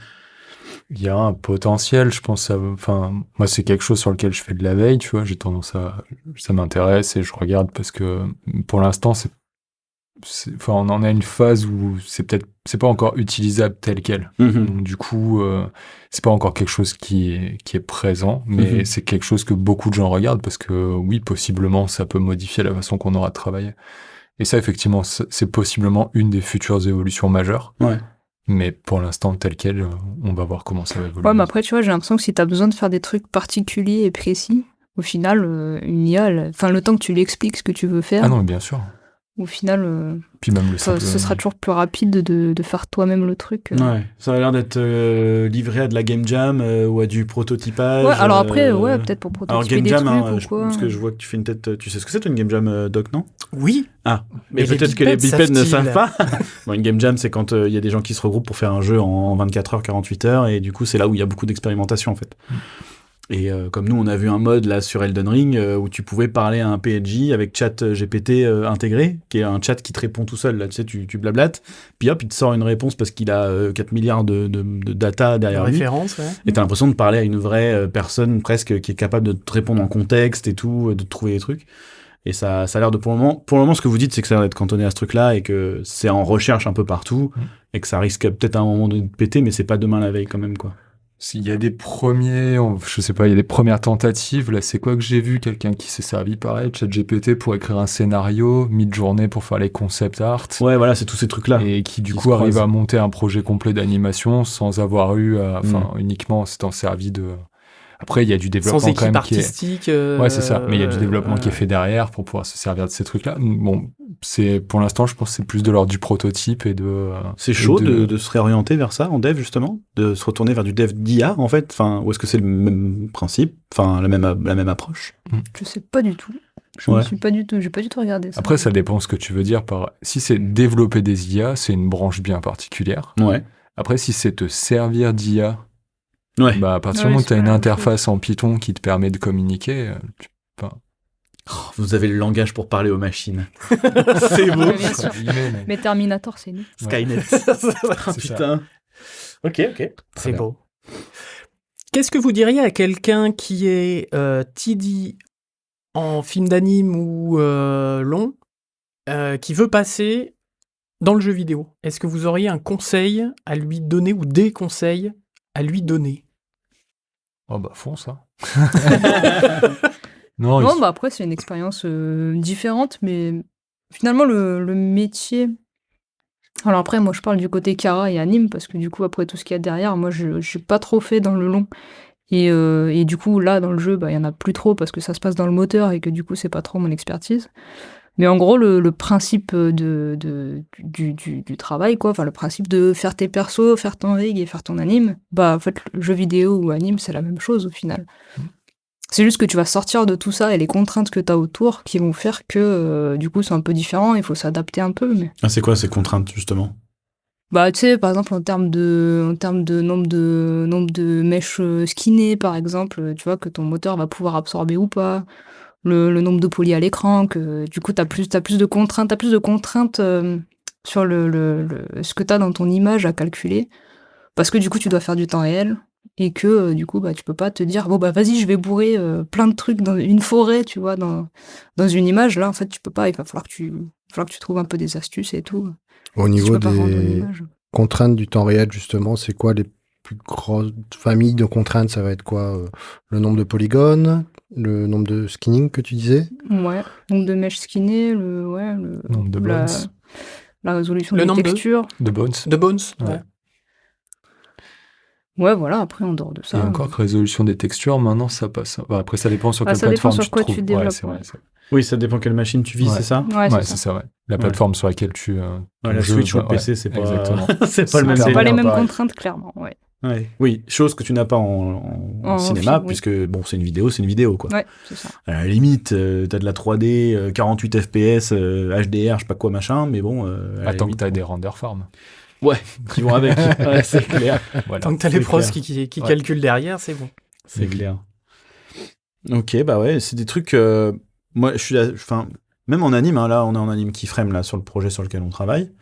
Il y a un potentiel, je pense. Moi, c'est quelque chose sur lequel je fais de la veille, tu vois. J'ai tendance ça m'intéresse et je regarde parce que pour l'instant, on en a une phase où c'est pas encore utilisable tel quel. Donc, du coup, c'est pas encore quelque chose qui est présent, mais c'est quelque chose que beaucoup de gens regardent parce que oui, possiblement, ça peut modifier la façon qu'on aura de travailler. Et ça, effectivement, c'est possiblement une des futures évolutions majeures. Ouais. Mais pour l'instant, tel quel, on va voir comment ça va évoluer. Ouais, mais après, tu vois, j'ai l'impression que si t'as besoin de faire des trucs particuliers et précis, au final, une IA, le temps que tu lui expliques ce que tu veux faire. Ah non, bien sûr. Au final, puis même ce sera toujours plus rapide de faire toi-même le truc. Ouais, ça a l'air d'être livré à de la game jam ou à du prototypage. Ouais, alors après, peut-être pour prototyper game des jam, trucs ou quoi. parce que je vois que tu fais une tête. Tu sais ce que c'est une game jam, Doc, non? Oui. Mais peut-être que les bipèdes ne savent pas. Bon, une game jam, c'est quand il y a des gens qui se regroupent pour faire un jeu en 24 heures, 48 heures, et du coup, c'est là où il y a beaucoup d'expérimentation en fait. Et comme nous, on a vu un mode là sur Elden Ring où tu pouvais parler à un PNJ avec chat GPT intégré, qui est un chat qui te répond tout seul. Là, tu sais, tu blablates, puis hop, il te sort une réponse parce qu'il a 4 milliards de data derrière lui. Référence, ouais. Et t'as l'impression de parler à une vraie personne presque qui est capable de te répondre en contexte et tout, de te trouver des trucs. Et ça a l'air de, pour le moment, ce que vous dites, c'est que ça a l'air d'être cantonné à ce truc-là et que c'est en recherche un peu partout et que ça risque peut-être à un moment donné de péter, mais c'est pas demain la veille quand même, quoi. S'il y a des je sais pas, il y a des premières tentatives, là, c'est quoi que j'ai vu? Quelqu'un qui s'est servi pareil, ChatGPT pour écrire un scénario, mid-journée pour faire les concept art. Ouais, voilà, c'est tous ces trucs-là. Et qui, du coup, arrive à monter un projet complet d'animation sans avoir eu uniquement s'étant servi de... Après, il y a du développement sans équipe quand même artistique. Ouais, c'est ça. Mais il y a du développement qui est fait derrière pour pouvoir se servir de ces trucs-là. Bon, pour l'instant, je pense que c'est plus de l'ordre du prototype et de... C'est chaud de se réorienter vers ça en dev, justement? De se retourner vers du dev d'IA, en fait? Enfin, ou est-ce que c'est le même principe? Enfin, la même approche? Je sais pas du tout. J'ai pas du tout regardé ça. Après, ça dépend ce que tu veux dire par... Si c'est développer des IA, c'est une branche bien particulière. Ouais. Après, si c'est te servir d'IA... à partir du moment où tu as une interface en Python qui te permet de communiquer, vous avez le langage pour parler aux machines. C'est beau. Bien sûr. Mais Terminator, c'est nous. Skynet. Putain. Ok. C'est beau. Qu'est-ce que vous diriez à quelqu'un qui est TD en film d'anime ou long, qui veut passer dans le jeu vidéo? Est-ce que vous auriez un conseil à lui donner ou des conseils à lui donner? Oh bah fonce, hein. Non, après c'est une expérience différente, mais finalement le métier... Alors après, moi je parle du côté Kara et anime, parce que du coup après tout ce qu'il y a derrière, moi je suis pas trop fait dans le long. Et du coup là dans le jeu, il y en a plus trop parce que ça se passe dans le moteur et que du coup c'est pas trop mon expertise. Mais en gros, le principe du travail, quoi, enfin le principe de faire tes persos, faire ton rig et faire ton anime, en fait, le jeu vidéo ou anime, c'est la même chose au final. C'est juste que tu vas sortir de tout ça et les contraintes que tu as autour qui vont faire que, du coup, c'est un peu différent, il faut s'adapter un peu. Mais... c'est quoi ces contraintes, justement? Bah, tu sais, par exemple, en termes de nombre de mèches skinnées, par exemple, tu vois, que ton moteur va pouvoir absorber ou pas, le nombre de polys à l'écran, que du coup, t'as plus de contraintes sur ce que t'as dans ton image à calculer, parce que du coup, tu dois faire du temps réel, et que du coup, bah, tu peux pas te dire, bon, bah, vas-y, je vais bourrer plein de trucs dans une forêt, tu vois, dans une image. Là, en fait, tu peux pas, il va falloir que tu trouves un peu des astuces et tout. Au Si tu niveau peux pas rendre une des image. contraintes du temps réel, justement, c'est quoi les plus grosses familles de contraintes? Ça va être quoi? Le nombre de polygones, le nombre de skinning que tu disais? Ouais, nombre de mèches skinnées, Nombre de bones. la résolution Le des nombre de- textures. De bones. De Bones. Ouais. Ouais, voilà, après, en dehors de Et ça. encore que résolution des textures, maintenant ça passe. Bah, après, ça dépend sur Ah, quelle ça dépend plateforme sur tu te quoi trouves. tu développes, Ouais, c'est ouais. vrai. Oui, ça dépend quelle machine tu vises, Ouais. c'est ça? Ouais, Ouais, c'est c'est ça. ça, ouais. La plateforme sur laquelle tu. Ouais, la ton jeu Switch ou va- le PC, ouais, c'est pas, exactement. c'est pas le même C'est clairement pas les délire. mêmes pareil. contraintes, clairement, ouais. Ouais. Oui, chose que tu n'as pas en En cinéma, film, oui. puisque bon, c'est une vidéo, quoi. Ouais, c'est ça. À la limite, t'as de la 3D, 48 FPS, HDR, je sais pas quoi, machin, mais bon. À la Attends que limite, t'as des render farms. qui vont avec. Ouais, c'est clair. Voilà. Tant que t'as les c'est pros clair. qui Ouais. calculent derrière, c'est bon. C'est clair. Ok, bah ouais, c'est des trucs. Moi, je suis là. Enfin, même en anime, hein, là, on est en anime Keyframe, là, sur le projet sur lequel on travaille.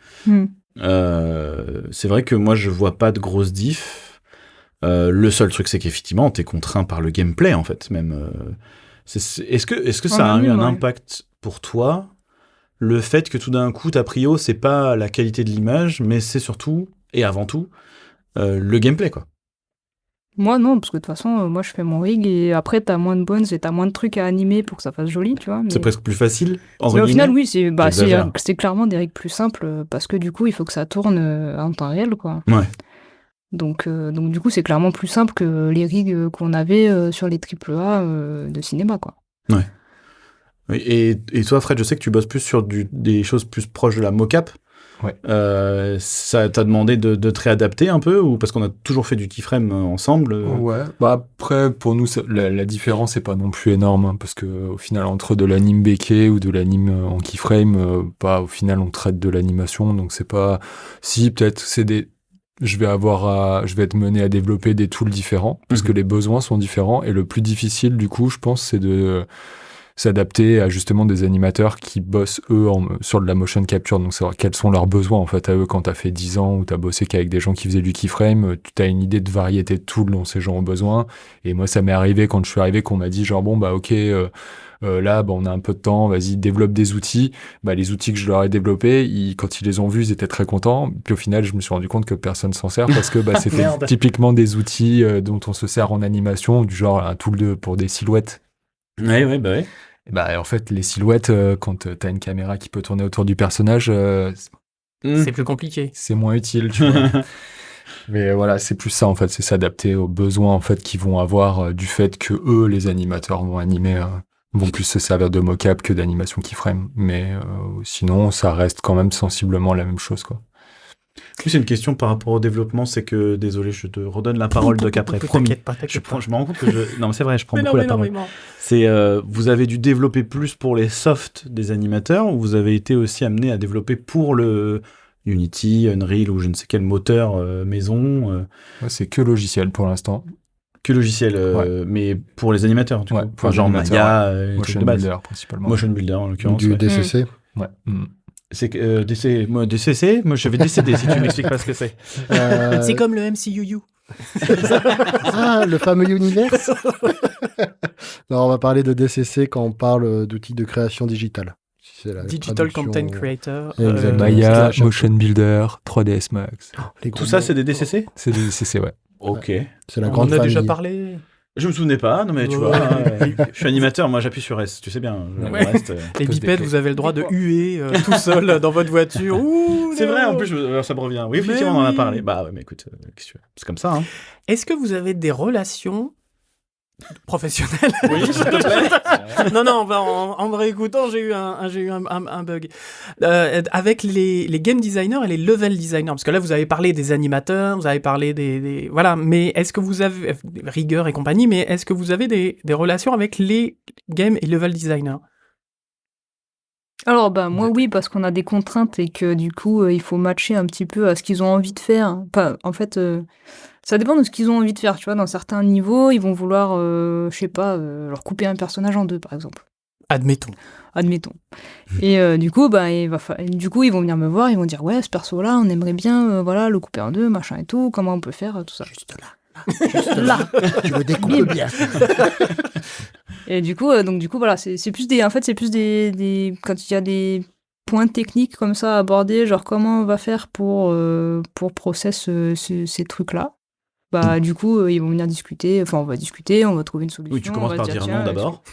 C'est vrai que moi, je vois pas de grosses diffs. Le seul truc, c'est qu'effectivement, t'es contraint par le gameplay, en fait, même. Est-ce que ça a eu un ouais. impact pour toi, le fait que tout d'un coup, ta prio, c'est pas la qualité de l'image, mais c'est surtout, et avant tout, le gameplay, quoi. Moi, non, parce que de toute façon, moi, je fais mon rig et après, t'as moins de bones et t'as moins de trucs à animer pour que ça fasse joli, tu vois. C'est presque plus facile, entre Mais au final, guillemets. oui, J'exagère. c'est clairement des rigs plus simples parce que du coup, il faut que ça tourne en temps réel, quoi. Ouais. Donc du coup, c'est clairement plus simple que les rigs qu'on avait sur les AAA de cinéma, quoi. Oui, et toi, Fred, je sais que tu bosses plus sur des choses plus proches de la mocap. Ouais. Ça t'a demandé de te réadapter un peu, ou parce qu'on a toujours fait du keyframe ensemble Ouais, bah après, pour nous, la différence n'est pas non plus énorme, hein, parce que au final, entre de l'anime béquet ou de l'anime en keyframe, au final, on traite de l'animation, donc c'est pas... Si, peut-être, je vais être mené à développer des tools différents, parce que les besoins sont différents, et le plus difficile, du coup, je pense, c'est de s'adapter à justement des animateurs qui bossent, eux, sur de la motion capture, donc savoir quels sont leurs besoins, en fait, à eux, quand t'as fait 10 ans ou t'as bossé qu'avec des gens qui faisaient du keyframe, tu as une idée de variété de tools dont ces gens ont besoin, et moi, ça m'est arrivé quand je suis arrivé qu'on m'a dit, genre, bon, bah, ok, là, on a un peu de temps, vas-y, développe des outils. Bah, les outils que je leur ai développés, quand ils les ont vus, ils étaient très contents. Puis au final, je me suis rendu compte que personne s'en sert parce que c'était typiquement des outils dont on se sert en animation, du genre un tool pour des silhouettes. Ouais, bah ouais. Et bah, en fait, les silhouettes, quand t'as une caméra qui peut tourner autour du personnage, C'est plus compliqué. c'est moins utile, tu vois. Mais voilà, c'est plus ça, en fait, c'est s'adapter aux besoins, en fait, qu'ils vont avoir du fait que eux, les animateurs, vont animer, vont plus se servir de mocap que d'animation keyframe. Mais sinon, ça reste quand même sensiblement la même chose, quoi. Oui, c'est une question par rapport au développement, c'est que, désolé, je te redonne la parole, Doc, après, promis. T'inquiète pas. Je me rends compte que non, mais c'est vrai, je prends beaucoup la parole. énormément. C'est, vous avez dû développer plus pour les softs des animateurs, ou vous avez été aussi amené à développer pour le Unity, Unreal, ou je ne sais quel moteur maison Ouais, c'est que logiciel pour l'instant. Que logiciel, Ouais. mais pour les animateurs, du Ouais, coup. pour Enfin, les genre animateurs, Maya, les trucs Motion de base. Builder, principalement. Motion Builder, en l'occurrence. Du ouais. DCC. Ouais. C'est que DCC, moi je vais décéder si tu m'expliques pas ce que c'est. C'est comme le MCUU. Ah, le fameux Universe. Non, on va parler de DCC quand on parle d'outils de création digitale. Si c'est la Digital traduction. Content Creator. Exactement. Maya, c'est la Motion Builder, 3ds Max. Les gros Tout ça, mots. c'est des DCC? C'est des CC, ouais. Ok. C'est la On grande en a déjà famille. parlé. Je me souvenais pas, non mais tu Ouais. vois, je suis animateur, moi j'appuie sur S, tu sais bien. Le Ouais. reste, Les Pose des bipèdes, clés. vous avez le droit de huer tout seul dans votre voiture. Ouh, C'est non. vrai, en plus, ça me revient. Oui, effectivement, Mais on en a oui. parlé. Bah ouais, mais écoute, qu'est-ce que tu veux, c'est comme ça, hein. Est-ce que vous avez des relations professionnelles? Oui, s'il te plaît. Non, en me réécoutant, j'ai eu un bug. Avec les game designers et les level designers, parce que là, vous avez parlé des animateurs, vous avez parlé des voilà, mais est-ce que vous avez, rigueur et compagnie, mais est-ce que vous avez des relations avec les game et level designers? Alors, moi, oui, parce qu'on a des contraintes et que du coup, il faut matcher un petit peu à ce qu'ils ont envie de faire. En fait, ça dépend de ce qu'ils ont envie de faire, tu vois. Dans certains niveaux, ils vont vouloir, je sais pas, leur couper un personnage en deux, par exemple. Admettons. Et du coup, du coup, ils vont venir me voir, ils vont dire, ouais, ce perso-là, on aimerait bien, voilà, le couper en deux, machin et tout. Comment on peut faire, tout ça. Juste là. Tu le découpes bien. Et du coup, voilà, c'est plus en fait, c'est plus quand il y a des points techniques comme ça à aborder, genre comment on va faire pour process ces trucs-là. Du coup, ils vont venir discuter, enfin, on va discuter, on va trouver une solution. Oui, tu commences on va par se dire tiens, non d'abord.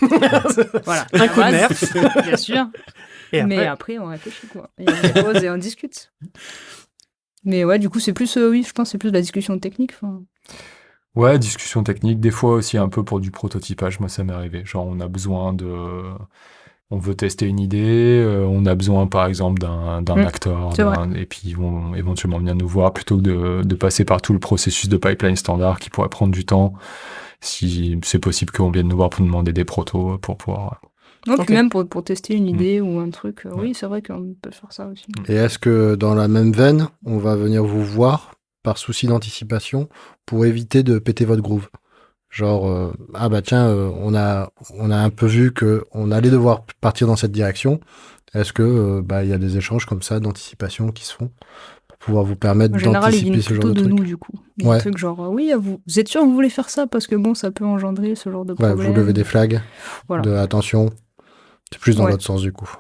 Voilà. Un coup de nerf. Bien sûr. Mais après, on réfléchit, quoi. Et on se pose et on discute. Mais ouais, du coup, c'est plus, oui, je pense que c'est plus de la discussion technique. Ouais, discussion technique, des fois aussi un peu pour du prototypage, moi ça m'est arrivé. Genre on veut tester une idée, on a besoin par exemple d'un acteur, c'est vrai. et puis ils vont éventuellement venir nous voir plutôt que de passer par tout le processus de pipeline standard qui pourrait prendre du temps. Si c'est possible qu'on vienne nous voir pour nous demander des protos pour pouvoir... Non, Ok. puis même pour tester une idée ou un truc, oui, c'est vrai qu'on peut faire ça aussi. Et est-ce que dans la même veine, on va venir vous voir par souci d'anticipation pour éviter de péter votre groove? Genre, on a un peu vu que on allait devoir partir dans cette direction. Est-ce que il y a des échanges comme ça d'anticipation qui se font pour pouvoir vous permettre En général, ils d'anticiper viennent ce genre plutôt de de truc? nous, du coup. Des Ouais. trucs genre, oui, vous êtes sûr que vous voulez faire ça parce que bon, ça peut engendrer ce genre de Ouais, problème. vous levez des flags Voilà. de attention. C'est plus dans Ouais. l'autre sens du coup.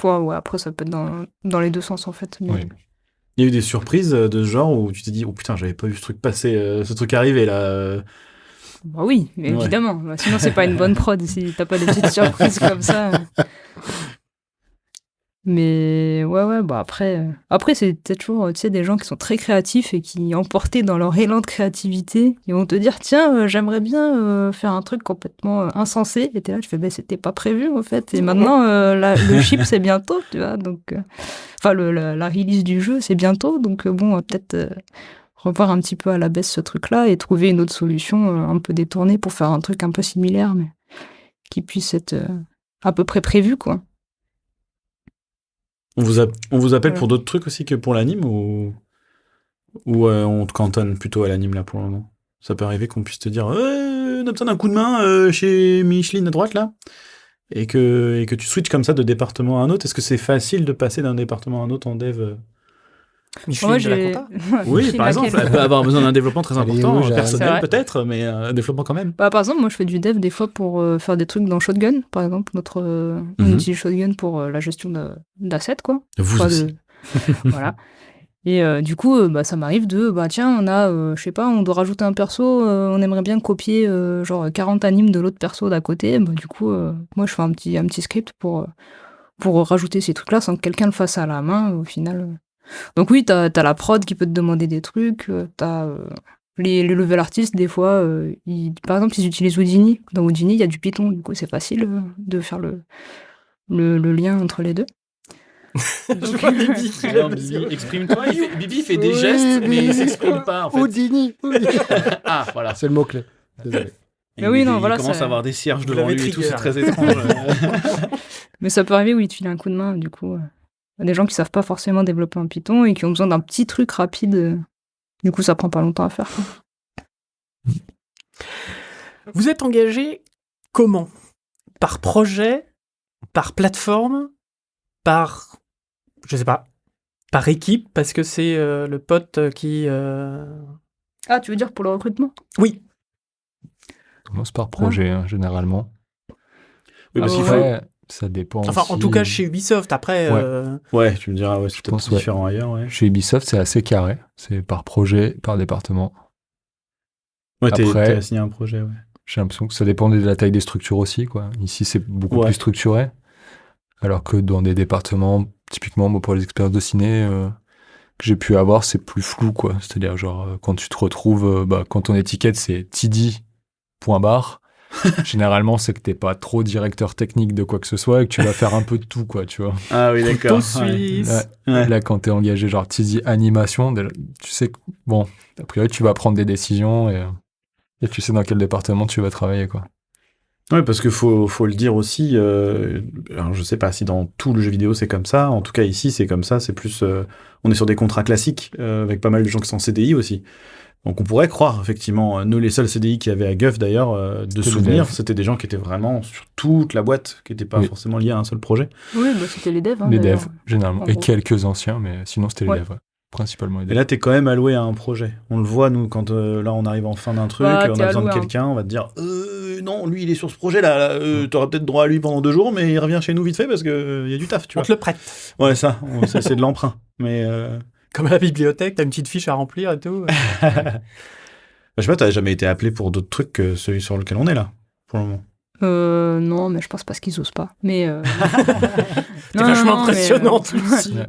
Ouais, après, ça peut être dans les deux sens, en fait. Mais... Oui. Il y a eu des surprises de ce genre où tu t'es dit, oh putain, j'avais pas vu ce truc passer, ce truc arriver là. Bah oui, Ouais. évidemment. Sinon, c'est pas une bonne prod si t'as pas des petites surprises comme ça. Mais ouais, après c'est peut-être toujours, tu sais, des gens qui sont très créatifs et qui, emportés dans leur élan de créativité, ils vont te dire, tiens, j'aimerais bien faire un truc complètement insensé. Et t'es là, tu fais, c'était pas prévu, en fait. Et maintenant, le chip, c'est bientôt, tu vois. Donc, la release du jeu, c'est bientôt. Donc, bon, on va peut-être revoir un petit peu à la baisse ce truc-là et trouver une autre solution un peu détournée pour faire un truc un peu similaire, mais qui puisse être à peu près prévu, quoi. On vous appelle Ouais. pour d'autres trucs aussi que pour l'anime ou on te cantonne plutôt à l'anime là pour le moment? Ça peut arriver qu'on puisse te dire on a besoin d'un coup de main chez Micheline à droite là et que tu switches comme ça de département à un autre. Est-ce que c'est facile de passer d'un département à un autre en dev? Micheline de la compta. Oui, Micheline par exemple, laquelle elle peut avoir besoin d'un développement très Elle est important, où, Jeanne? C'est personnel vrai. peut-être, mais un développement quand même. Par exemple, moi, je fais du dev des fois pour faire des trucs dans Shotgun, par exemple. On utilise Shotgun pour la gestion d'assets, quoi. Vous Enfin, aussi. voilà. Et du coup, ça m'arrive tiens, on a, je sais pas, on doit rajouter un perso, on aimerait bien copier genre 40 animes de l'autre perso d'à côté. Du coup, moi, je fais un petit script pour rajouter ces trucs-là sans que quelqu'un le fasse à la main, au final. Donc oui, t'as la prod qui peut te demander des trucs, t'as les level artists, des fois, par exemple, ils utilisent Houdini. Dans Houdini, il y a du Python, du coup, c'est facile de faire le lien entre les deux. Je vois Bibi qui Alors, lève les Bibi, yeux. exprime-toi. Bibi fait des Oui, gestes, mais Bibi. il s'exprime pas en fait. Houdini. Ah, voilà. C'est le mot-clé. Désolé. Mais oui, non, il voilà, commence ça- à avoir des cierges Vous devant l'avez lui et tout, trigger. c'est très étrange. Mais ça peut arriver où il te file un coup de main, du coup. Des gens qui savent pas forcément développer en Python et qui ont besoin d'un petit truc rapide. Du coup, ça prend pas longtemps à faire, quoi. Vous êtes engagé comment? Par projet? Par plateforme? Par... Je sais pas. Par équipe? Parce que c'est le pote qui... Ah, tu veux dire pour le recrutement? Oui. On commence par projet, généralement. Oui, parce Ah, qu'il faut. Après, ça dépend Enfin, en aussi. tout cas, chez Ubisoft. Après... Ouais. Ouais, tu me diras, ouais, c'est peut-être pense, ouais. différent ailleurs, ouais. Chez Ubisoft, c'est assez carré. C'est par projet, par département. Ouais, t'es Après- assigné à un projet, ouais. J'ai l'impression que ça dépend de la taille des structures aussi, quoi. Ici, c'est beaucoup Ouais. plus structuré. Alors que dans des départements, typiquement, moi, pour les expériences de ciné que j'ai pu avoir, c'est plus flou, quoi. C'est-à-dire, genre, quand tu te retrouves, quand ton étiquette, c'est TD, point barre, généralement, c'est que t'es pas trop directeur technique de quoi que ce soit et que tu vas faire un peu de tout, quoi, tu vois. Ah oui, d'accord. Couteau suisse. Ouais. Là, quand t'es engagé, genre, TD animation, déjà, tu sais que, bon, a priori, tu vas prendre des décisions et tu sais dans quel département tu vas travailler, quoi. Ouais, parce que faut le dire aussi. Alors je sais pas si dans tout le jeu vidéo c'est comme ça. En tout cas ici c'est comme ça. C'est plus, on est sur des contrats classiques avec pas mal de gens qui sont en CDI aussi. Donc on pourrait croire effectivement, nous les seuls CDI qu'il y avait à Guff d'ailleurs, de C'était souvenirs, les devs. c'était des gens qui étaient vraiment sur toute la boîte, qui n'étaient pas Oui. forcément liés à un seul projet. Oui, bah, c'était les devs. Hein, Les d'ailleurs. devs, généralement. En Et gros. quelques anciens, mais sinon c'était les Ouais. devs, ouais. Principalement les Et devs. là t'es quand même alloué à un projet. On le voit nous quand là on arrive en fin d'un truc, Bah, on t'es a besoin de alloué à un- quelqu'un, on va te dire non lui il est sur ce projet là, t'auras peut-être droit à lui pendant 2 jours, mais il revient chez nous vite fait parce que y a du taf, tu On vois. te le prête. Ouais ça, c'est de l'emprunt. Mais Comme à la bibliothèque, t'as une petite fiche à remplir et tout. je sais pas, t'as jamais été appelé pour d'autres trucs que celui sur lequel on est là, pour le moment. Non, mais je pense parce qu'ils osent pas. Mais C'est vachement impressionnante, Lucie. Ouais.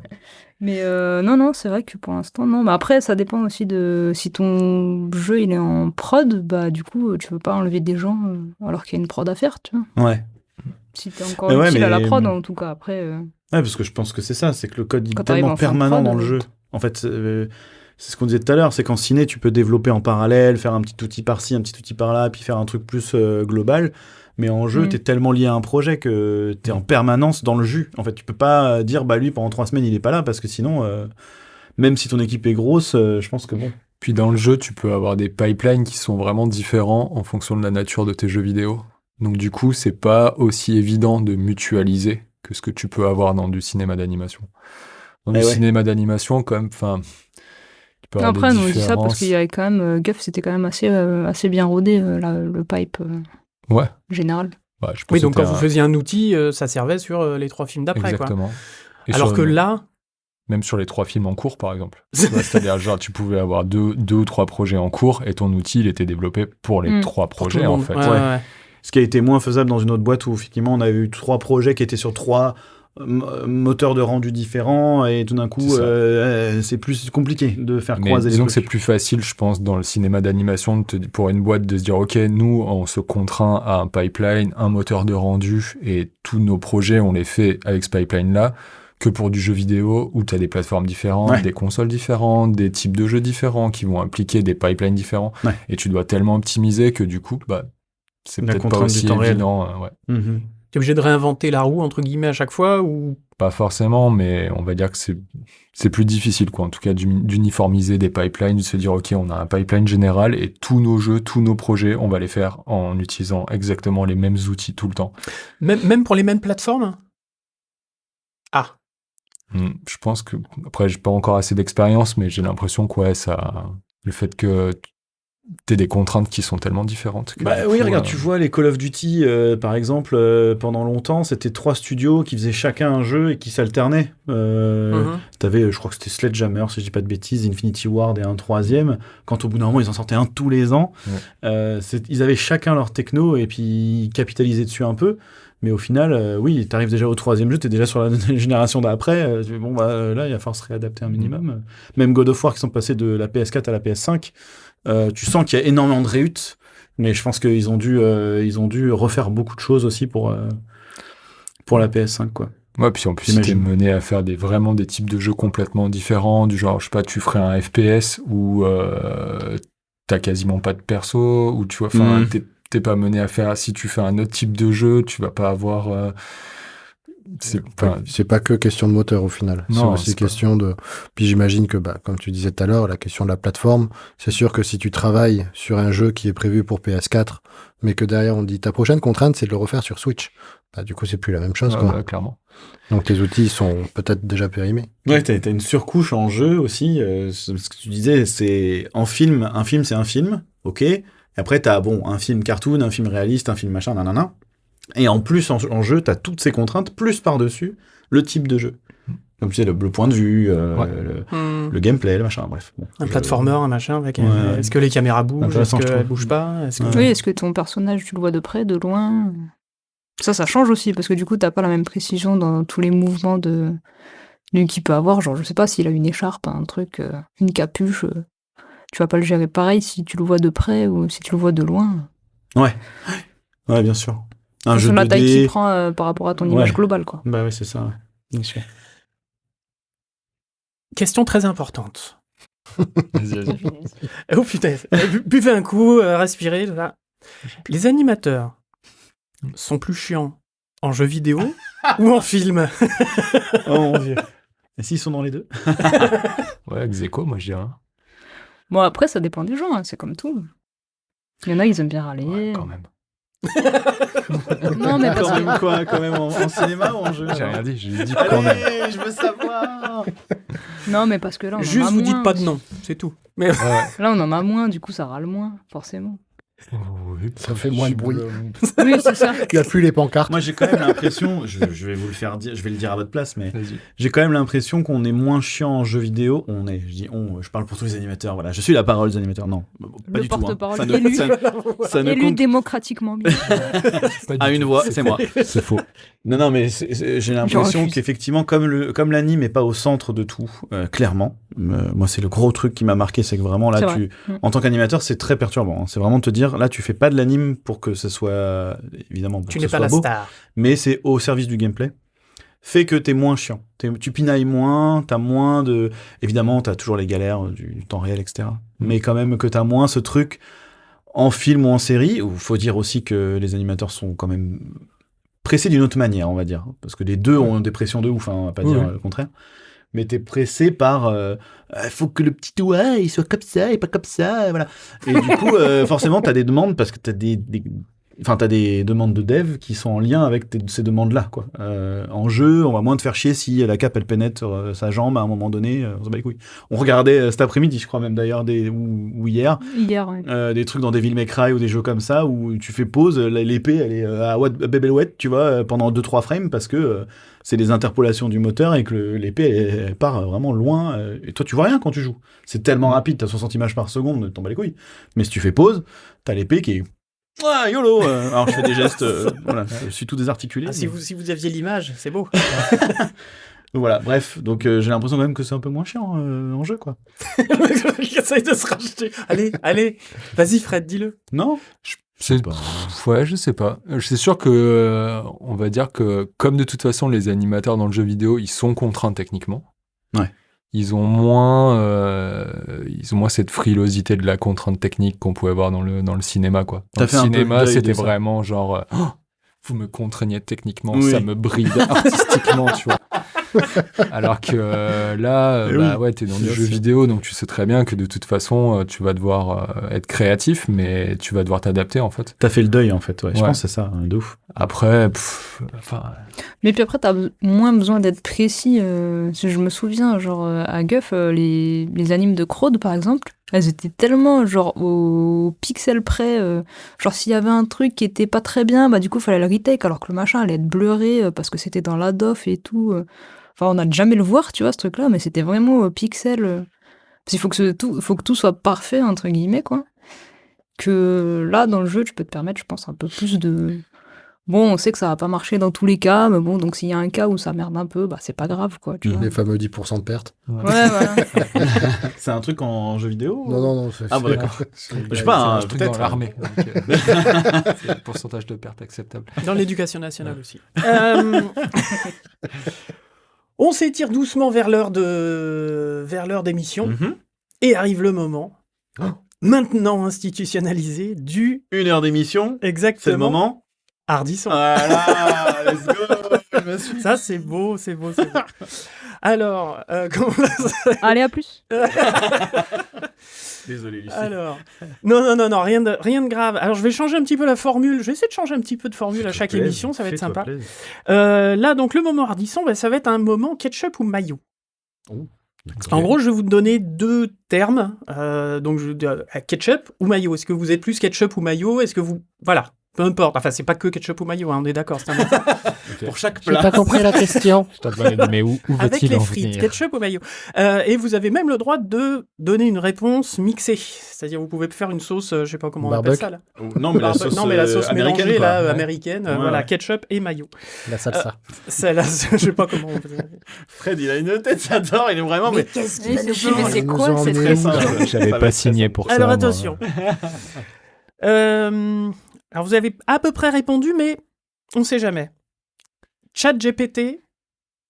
Mais non, c'est vrai que pour l'instant, non. Mais après, ça dépend aussi de si ton jeu il est en prod, bah du coup, tu veux pas enlever des gens alors qu'il y a une prod à faire, tu vois. Ouais. Si t'es encore Mais ouais, utile à la mais- prod, en tout cas, après. Ouais, parce que je pense que c'est ça, c'est que le code il est Quand t'arrives tellement en fin de permanent prod, dans le jeu. En fait, c'est ce qu'on disait tout à l'heure, c'est qu'en ciné, tu peux développer en parallèle, faire un petit outil par-ci, un petit outil par-là, puis faire un truc plus global. Mais en jeu, t'es tellement lié à un projet que t'es en permanence dans le jus. En fait, tu peux pas dire, bah lui, pendant 3 semaines, il est pas là, parce que sinon, même si ton équipe est grosse, je pense que bon. Puis dans le jeu, tu peux avoir des pipelines qui sont vraiment différents en fonction de la nature de tes jeux vidéo. Donc du coup, c'est pas aussi évident de mutualiser que ce que tu peux avoir dans du cinéma d'animation. Dans du ouais. cinéma d'animation, quand même, enfin, tu peux avoir Après, des nous on dit ça parce différences. qu'il y avait quand même. Guff, c'était quand même assez bien rodé, le pipe Ouais. général. Ouais, je pense Oui, que donc quand c'était vous faisiez un outil, ça servait sur les 3 films d'après, quoi. Exactement. Et Alors sur- que là, Même sur les 3 films en cours, par exemple. Tu vois, c'est-à-dire, genre, tu pouvais avoir deux ou 3 projets en cours et ton outil, il était développé pour les 3 pour tout projets, le en monde. fait. Ouais, ouais. Ce qui a été moins faisable dans une autre boîte où effectivement on avait eu 3 projets qui étaient sur 3 moteurs de rendu différents et tout d'un coup c'est plus compliqué de faire Mais croiser les disons que c'est trucs. plus facile, je pense, dans le cinéma d'animation pour une boîte de se dire, OK, nous, on se contraint à un pipeline, un moteur de rendu, et tous nos projets, on les fait avec ce pipeline-là, que pour du jeu vidéo où tu as des plateformes différentes, Ouais. des consoles différentes, des types de jeux différents qui vont impliquer des pipelines différents. Ouais. Et tu dois tellement optimiser que du coup, bah, c'est La peut-être pas contrainte du aussi temps réel. évident. Ouais. Mhm. T'es obligé de réinventer la roue, entre guillemets, à chaque fois, ou... Pas forcément, mais on va dire que c'est plus difficile, quoi. En tout cas, d'uniformiser des pipelines, de se dire, OK, on a un pipeline général et tous nos jeux, tous nos projets, on va les faire en utilisant exactement les mêmes outils tout le temps. Même pour les mêmes plateformes? Ah. Je pense que, après, j'ai pas encore assez d'expérience, mais j'ai l'impression que, ouais, le fait que t'aies des contraintes qui sont tellement différentes. Bah oui, regarde, tu vois les Call of Duty par exemple, pendant longtemps c'était 3 studios qui faisaient chacun un jeu et qui s'alternaient. T'avais, je crois que c'était Sledgehammer, si je dis pas de bêtises, Infinity Ward et un 3e. Quand au bout d'un moment ils en sortaient un tous les ans, ils avaient chacun leur techno et puis ils capitalisaient dessus un peu. Mais au final, oui, t'arrives déjà au 3e jeu, t'es déjà sur la génération d'après. Bon, bah là, il va falloir se réadapter un minimum. Même God of War qui sont passés de la PS4 à la PS5, tu sens qu'il y a énormément de réhutes, mais je pense qu'ils ont dû refaire beaucoup de choses aussi pour la PS5, quoi. Ouais, puis en plus, si t'es mené à faire vraiment des types de jeux complètement différents, du genre, je sais pas, tu ferais un FPS où t'as quasiment pas de perso, ou tu vois, enfin, t'es pas mené à faire, si tu fais un autre type de jeu, tu vas pas avoir... c'est pas que question de moteur au final. C'est aussi question de... Puis j'imagine que, comme tu disais tout à l'heure, la question de la plateforme, c'est sûr que si tu travailles sur un jeu qui est prévu pour PS4, mais que derrière on dit ta prochaine contrainte c'est de le refaire sur Switch, du coup c'est plus la même chose, quoi. Clairement. Donc tes outils sont peut-être déjà périmés. Ouais, t'as une surcouche en jeu aussi. Ce que tu disais, c'est un film c'est un film, ok. Et après t'as un film cartoon, un film réaliste, un film machin, nanana. Et en plus, en jeu, t'as toutes ces contraintes, plus par-dessus, le type de jeu. Comme tu sais, le point de vue, le gameplay, le machin, bref. Bon, un platformer, un machin, avec Ouais. est-ce que les caméras bougent, est-ce Intéressant, je qu'elles trouve. bougent pas, est-ce que... Oui, est-ce que ton personnage, tu le vois de près, de loin? Ça change aussi, parce que du coup, t'as pas la même précision dans tous les mouvements qu'il peut avoir. Genre, je sais pas s'il a une écharpe, un truc, une capuche, tu vas pas le gérer pareil si tu le vois de près ou si tu le vois de loin. Ouais, bien sûr. Un C'est jeu 2D... la taille qu'il prend par rapport à ton image globale, quoi. Bah ouais, c'est ça, ouais. Bien sûr. Question très importante. Vas-y. Oh putain, buvez un coup, respirez, là. Les animateurs sont plus chiants en jeu vidéo ou en film? Oh mon Dieu. Et s'ils sont dans les deux? Ouais, Xeco, moi je dirais. Bon, après, ça dépend des gens, hein, c'est comme tout. Il y en a, ils aiment bien râler. Ouais, quand même. Non, mais parce Quand que... même quoi? Quand même en cinéma ou en jeu? J'ai rien dit, j'ai dit quand même. Allez, je veux savoir. Non, mais parce que là, on en Juste a vous moins. dites pas de nom, c'est tout. Mais Ouais. Là, on en a moins, du coup, ça râle moins, forcément. Oui, Ça fait moins de bruit. Oui, c'est ça. Il n'y a plus les pancartes. Moi, j'ai quand même l'impression, je vais vous le faire dire, je vais le dire à votre place, mais Vas-y. j'ai quand même l'impression qu'on est moins chiant en jeu vidéo. Je parle pour tous les animateurs, voilà. Je suis la parole des animateurs, non. Pas Le du tout. porte-parole Ça ne, élu. ça ne Élu compte démocratiquement bien. Pas à du une tout. voix, c'est moi. C'est faux. Non, mais j'ai l'impression refuse. qu'effectivement, comme l'anime n'est pas au centre de tout, clairement, moi, c'est le gros truc qui m'a marqué, c'est que vraiment, là, C'est vrai. en tant qu'animateur, c'est très perturbant. Hein. C'est vraiment de te dire, là, tu fais pas de l'anime pour que ce soit, évidemment, pour tu que n'es ce pas soit la beau, star. mais c'est au service du gameplay. Fait que t'es moins chiant. Tu pinailles moins, t'as moins de... Évidemment, t'as toujours les galères du temps réel, etc. Mais quand même que t'as moins ce truc en film ou en série, où faut dire aussi que les animateurs sont quand même pressés d'une autre manière, on va dire. Parce que les deux ont des pressions de ouf, hein, on va pas Oui, dire oui. le contraire. Mais t'es pressé par... faut que le petit doigt, il soit comme ça et pas comme ça, et voilà. Et du coup, forcément, t'as des demandes, parce que t'as t'as des demandes de dev qui sont en lien avec ces demandes-là, quoi. En jeu, on va moins te faire chier si la cape, elle pénètre sa jambe à un moment donné, on se bat les couilles. On regardait cet après-midi, je crois même d'ailleurs, ou hier, Hier, ouais. des trucs dans Devil May Cry ou des jeux comme ça, où tu fais pause, l'épée, elle est à bébelwet, tu vois, pendant 2-3 frames, parce que c'est des interpolations du moteur et que l'épée, elle part vraiment loin, et toi, tu vois rien quand tu joues. C'est tellement rapide, t'as 60 images par seconde, t'en bats les couilles. Mais si tu fais pause, t'as l'épée qui est... Ouais, YOLO alors je fais des gestes, voilà, je suis tout désarticulé. Ah, si vous aviez l'image, c'est beau. Donc voilà, bref, donc j'ai l'impression quand même que c'est un peu moins chiant en jeu, quoi. Il essaye de se racheter. Allez, vas-y Fred, dis-le. Non? C'est... Bah, Ouais, je sais pas. C'est sûr que, on va dire que, comme de toute façon, les animateurs dans le jeu vidéo, ils sont contraints techniquement. Ouais. Ils ont moins cette frilosité de la contrainte technique qu'on pouvait voir dans le cinéma, quoi. Dans T'as le fait un peu le cinéma, deuil de c'était ça. vraiment genre, oh, vous me contraignez techniquement, Oui. ça me bride artistiquement, tu vois. Alors que là, Eh bah oui, ouais, t'es dans du bien jeu sûr. vidéo, donc tu sais très bien que de toute façon, tu vas devoir être créatif, mais tu vas devoir t'adapter, en fait. T'as fait le deuil, en fait, ouais. Je Ouais. pense que c'est ça, de ouf. Après, Mais puis après, t'as moins besoin d'être précis. Si je me souviens, genre, à Guff, les animes de Crowd, par exemple, elles étaient tellement, genre, au pixel près. Genre, s'il y avait un truc qui était pas très bien, bah du coup, il fallait le retake, alors que le machin allait être blurré parce que c'était dans la DOF et tout. Enfin, on n'a jamais le voir, tu vois, ce truc-là, mais c'était vraiment pixel. Parce qu'il faut que tout soit parfait, entre guillemets, quoi. Que là, dans le jeu, tu peux te permettre, je pense, un peu plus de... Bon, on sait que ça va pas marcher dans tous les cas, mais bon, donc s'il y a un cas où ça merde un peu, bah c'est pas grave, quoi, tu vois. Les fameux 10% de perte. Ouais, voilà. C'est un truc en jeu vidéo? Non. Ah bon, d'accord. c'est- Je sais pas, hein, c'est un truc peut-être. dans l'armée. Donc, c'est le pourcentage de perte acceptable. Dans l'éducation nationale aussi. On s'étire doucement vers l'heure d'émission. Mhm. Et arrive le moment, maintenant institutionnalisé, du... 1 heure d'émission, Exactement. c'est le moment. Ardisson. Voilà, let's go. Je me suis... Ça, c'est beau. Alors, comment Allez, à plus. Désolé, Lucie. Alors, non, rien de grave. Alors, je vais changer un petit peu la formule. Je vais essayer de changer un petit peu de formule à chaque émission, ça va être sympa. Là, donc, le moment Ardisson, ça va être un moment ketchup ou mayo. En gros, je vais vous donner 2 termes. Donc, je dis ketchup ou mayo. Est-ce que vous êtes plus ketchup ou mayo? Est-ce que vous... Voilà. Peu importe. Enfin, c'est pas que ketchup ou mayo, hein, on est d'accord. C'est un Pour chaque J'ai plat. pas compris la question. Je t'ai demandé, mais où avec va-t-il les en frites, venir ketchup ou mayo. Et vous avez même le droit de donner une réponse mixée. C'est-à-dire, vous pouvez faire une sauce, je sais pas comment on appelle Barbecue. ça, là. Non, mais la sauce mélangée, américaine, là, quoi. américaine. Ouais, Voilà, ouais. ketchup et mayo. La salsa. Celle-là, je sais pas comment on peut dire. Fred, il a une tête, j'adore, il est vraiment... Mais qu'est-ce Oui, c'est chaud, mais Ils c'est nous quoi ont cette emmenés où, question là J'avais Ça va pas être signé très pour ça. Alors, moi. attention. Alors, vous avez à peu près répondu, mais on sait jamais. ChatGPT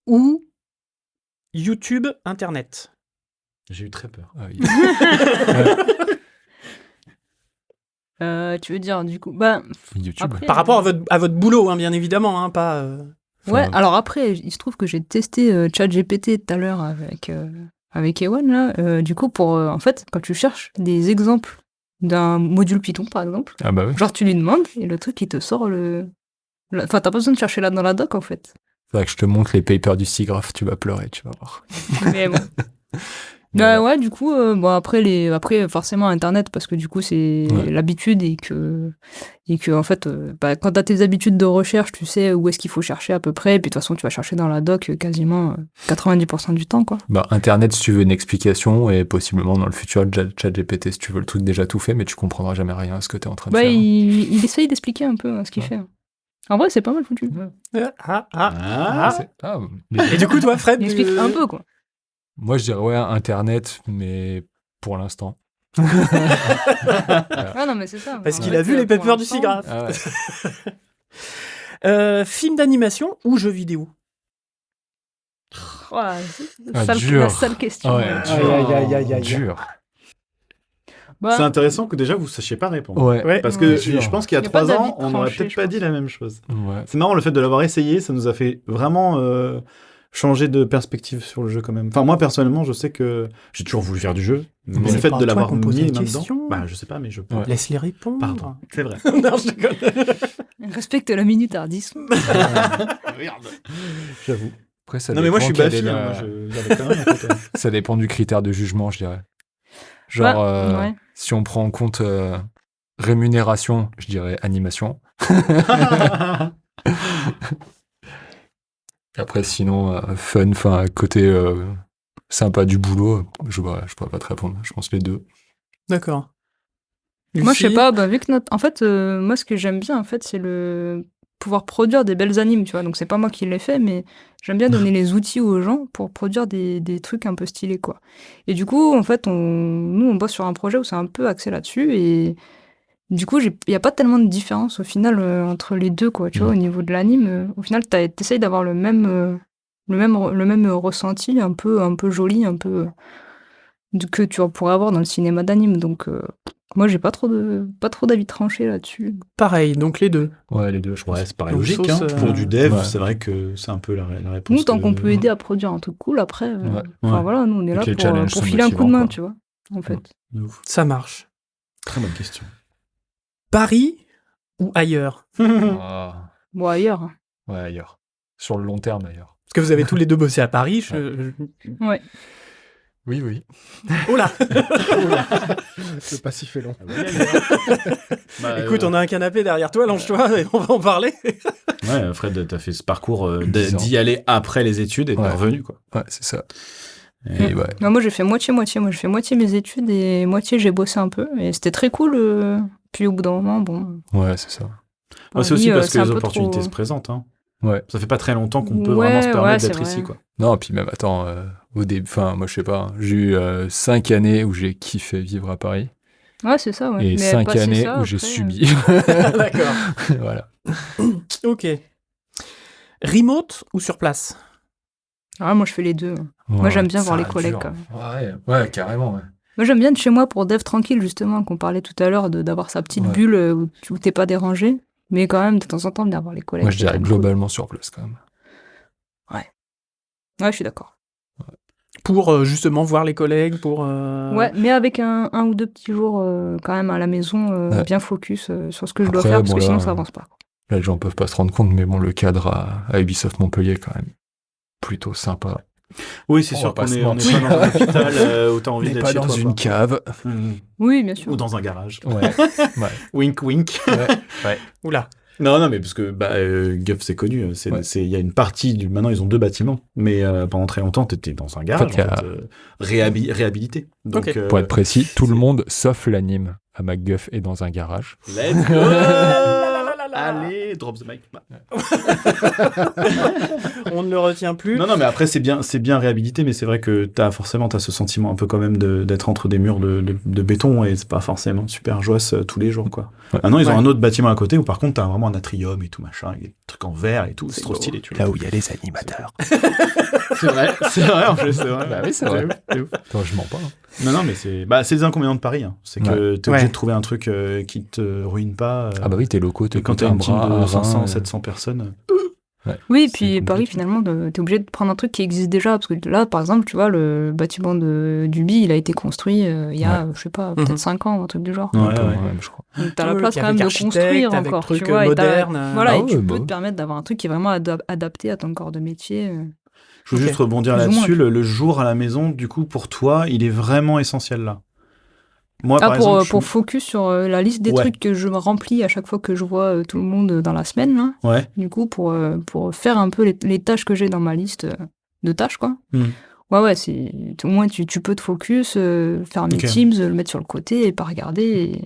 ou YouTube Internet. J'ai eu très peur. Ah, oui. Tu veux dire, du coup, YouTube. après, Par rapport à votre boulot, hein, bien évidemment, hein, pas... Ouais, Enfin, alors après, il se trouve que j'ai testé ChatGPT tout à l'heure avec Ewan, là. Du coup, en fait, quand tu cherches des exemples d'un module Python, par exemple, Ah bah oui. genre tu lui demandes et le truc, il te sort Enfin, t'as pas besoin de chercher là dans la doc, en fait. Faudrait que je te montre les papers du SIGGRAPH, tu vas pleurer, tu vas voir. Mais bon. Ouais, du coup, après, forcément, Internet, parce que du coup, c'est l'habitude et que en fait, quand t'as tes habitudes de recherche, tu sais où est-ce qu'il faut chercher à peu près, et puis de toute façon, tu vas chercher dans la doc quasiment 90% du temps, quoi. Internet, si tu veux une explication, et possiblement dans le futur, ChatGPT, si tu veux le truc déjà tout fait, mais tu comprendras jamais rien à ce que t'es en train de faire. Il essaye d'expliquer un peu ce qu'il fait. En vrai, c'est pas mal foutu. Et du coup, toi, Fred... Il explique un peu, quoi. Moi, je dirais Internet, mais pour l'instant. Ah non, mais c'est ça. Parce qu'il a vu les papers du SIGGRAPH. Film d'animation ou jeu vidéo? Dur. La sale question. Dur. C'est intéressant que déjà vous sachiez pas répondre. Ouais. Parce que Dur. je pense qu'il y a Y a pas 3 d'avis ans, on n'aurait tranché, peut-être je pas pense. dit la même chose. Ouais. C'est marrant, le fait de l'avoir essayé, ça nous a fait vraiment changer de perspective sur le jeu quand même. Enfin, moi personnellement, je sais que j'ai toujours voulu faire du jeu, mais c'est le fait pas de toi l'avoir qu'on pose mis une maintenant, question. je sais pas, mais je peux. Ouais. Laisse-les répondre. Pardon, c'est vrai. Non, je déconne. Respecte la minutardisme. Merde. J'avoue. Après, ça Non, mais moi je suis dépend quelle Bafi, est hein, la- moi j'avais quand même un côté. Ça dépend du critère de jugement, je dirais. Genre, Ouais. si on prend en compte rémunération, je dirais animation. Après, sinon, fun, enfin, côté sympa du boulot, je pourrais pas te répondre. Je pense les deux. D'accord. Moi, je sais Lucie? pas, vu que en fait, moi, ce que j'aime bien, en fait, c'est le pouvoir produire des belles animes, tu vois. Donc, c'est pas moi qui l'ai fait, mais j'aime bien donner les outils aux gens pour produire des trucs un peu stylés, quoi. Et du coup, en fait, nous, on bosse sur un projet où c'est un peu axé là-dessus, et du coup, il y a pas tellement de différence, au final, entre les deux, quoi. Tu vois, au niveau de l'anime, au final, t'essayes d'avoir le même ressenti, un peu joli, un peu que tu pourrais avoir dans le cinéma d'anime. Donc, moi, j'ai pas trop d'avis tranchés là-dessus. Pareil, donc les deux. Ouais, les deux, je pense. Ouais, c'est pareil Donc, logique. sauce, Pour du dev, ouais. c'est vrai que c'est un peu la réponse. Nous, tant que- qu'on peut aider à produire un truc cool, après, Ouais. enfin Ouais. voilà, nous, on est Et là que les challenges pour sont filer un coup de motivants, main, quoi. tu vois, en fait. De ouf. Ça marche. Très bonne question. Paris ou ailleurs? Ah, Bon, ailleurs. Hein. ouais, ailleurs. Sur le long terme, ailleurs. Parce que vous avez tous les deux bossé à Paris. Ouais. Oui, oui. Oh là. Le passif est long. Écoute, on a un canapé derrière toi, lance-toi et on va en parler. Ouais, Fred, t'as fait ce parcours 10 ans. d'y aller après les études et t'es Ouais. revenu, quoi. Ouais, c'est ça. Et Et ouais. Non, moi, j'ai fait moitié-moitié. Moi, j'ai fait moitié mes études et moitié, j'ai bossé un peu. Et c'était très cool. Puis au bout d'un moment, bon. Ouais, c'est ça. Ouais, c'est aussi Paris, parce que c'est un les peu opportunités trop- se présentent. Hein. Ouais. Ça fait pas très longtemps qu'on peut Ouais, vraiment se permettre ouais, c'est d'être ici, vrai. quoi. Non, puis même, attends, au début, enfin, moi, je sais pas, hein, j'ai eu 5 années où j'ai kiffé vivre à Paris. Ouais, c'est ça, ouais. Et Mais 5 passer années ça, où j'ai après, subi. D'accord. Voilà. Ok. Remote ou sur place? Ah, moi, je fais les deux. Moi, j'aime bien voir les collègues, dur. quand même. Ouais, carrément, ouais. Moi, j'aime bien de chez moi pour dev tranquille, justement, qu'on parlait tout à l'heure, d'avoir sa petite Ouais. bulle où t'es pas dérangé. Mais quand même, de temps en temps, bien voir les collègues. Moi, je c'est dirais quand même globalement sur place, quand même. cool. Ouais, je suis d'accord. Pour justement voir les collègues, pour... Ouais, mais avec un ou deux petits jours quand même à la maison, Ouais. bien focus sur ce que je dois Après, faire, parce bon, que là, sinon, ça avance pas. Là, les gens peuvent pas se rendre compte, mais bon, le cadre à Ubisoft Montpellier, quand même, plutôt sympa. Oui, c'est On sûr va pas qu'on se est pas mentir. dans un hôpital où t'as On envie n'est d'être pas chez dans toi, une quoi. cave. Oui, bien sûr. Ou dans un garage. Ouais. Ouais. Wink, wink. Ouais. Oula. Non, mais parce que Guff, c'est connu. Ouais. Il y a une partie maintenant, ils ont 2 bâtiments. Mais pendant très longtemps, t'étais dans un garage, En fait, réhabilité. Donc, Ok. Pour être précis, tout le monde, sauf l'anime à MacGuff, est dans un garage. Let's go. Allez, drop the mic. On ne le retient plus. Non, mais après, c'est bien réhabilité, mais c'est vrai que t'as ce sentiment un peu quand même d'être entre des murs de béton et c'est pas forcément super joyeux tous les jours, quoi. Ouais. Maintenant, ils ont Ouais. un autre bâtiment à côté où par contre, t'as vraiment un atrium et tout machin, et des trucs en verre et tout, c'est trop beau. stylé, tu vois. Là où il y a les animateurs. C'est vrai en plus, c'est vrai. Bah oui, c'est vrai. C'est ouf. Attends, je mens pas. Hein. Non, mais c'est des inconvénients de Paris. Hein. C'est que t'es obligé de trouver un truc qui te ruine pas. Ah bah oui, t'es locaux, quand t'as une team de 500, 700 personnes. Ouais. Oui, puis Paris, finalement, t'es obligé de prendre un truc qui existe déjà. Parce que là, par exemple, tu vois, le bâtiment d'Ubi, il a été construit il y a, je sais pas, peut-être 5 ans, un truc du genre. Ouais, je crois. Donc t'as la place quand même de construire encore, tu vois. Moderne. Et tu peux te permettre d'avoir un truc qui est vraiment adapté à ton corps de métier. Je veux juste rebondir là-dessus. Le jour à la maison, du coup, pour toi, il est vraiment essentiel là. Moi, par exemple, pour focus sur la liste des trucs que je remplis à chaque fois que je vois tout le monde dans la semaine, là. Du coup, pour faire un peu les tâches que j'ai dans ma liste de tâches, quoi. C'est au moins tu peux te focus, faire mes Teams, le mettre sur le côté et pas regarder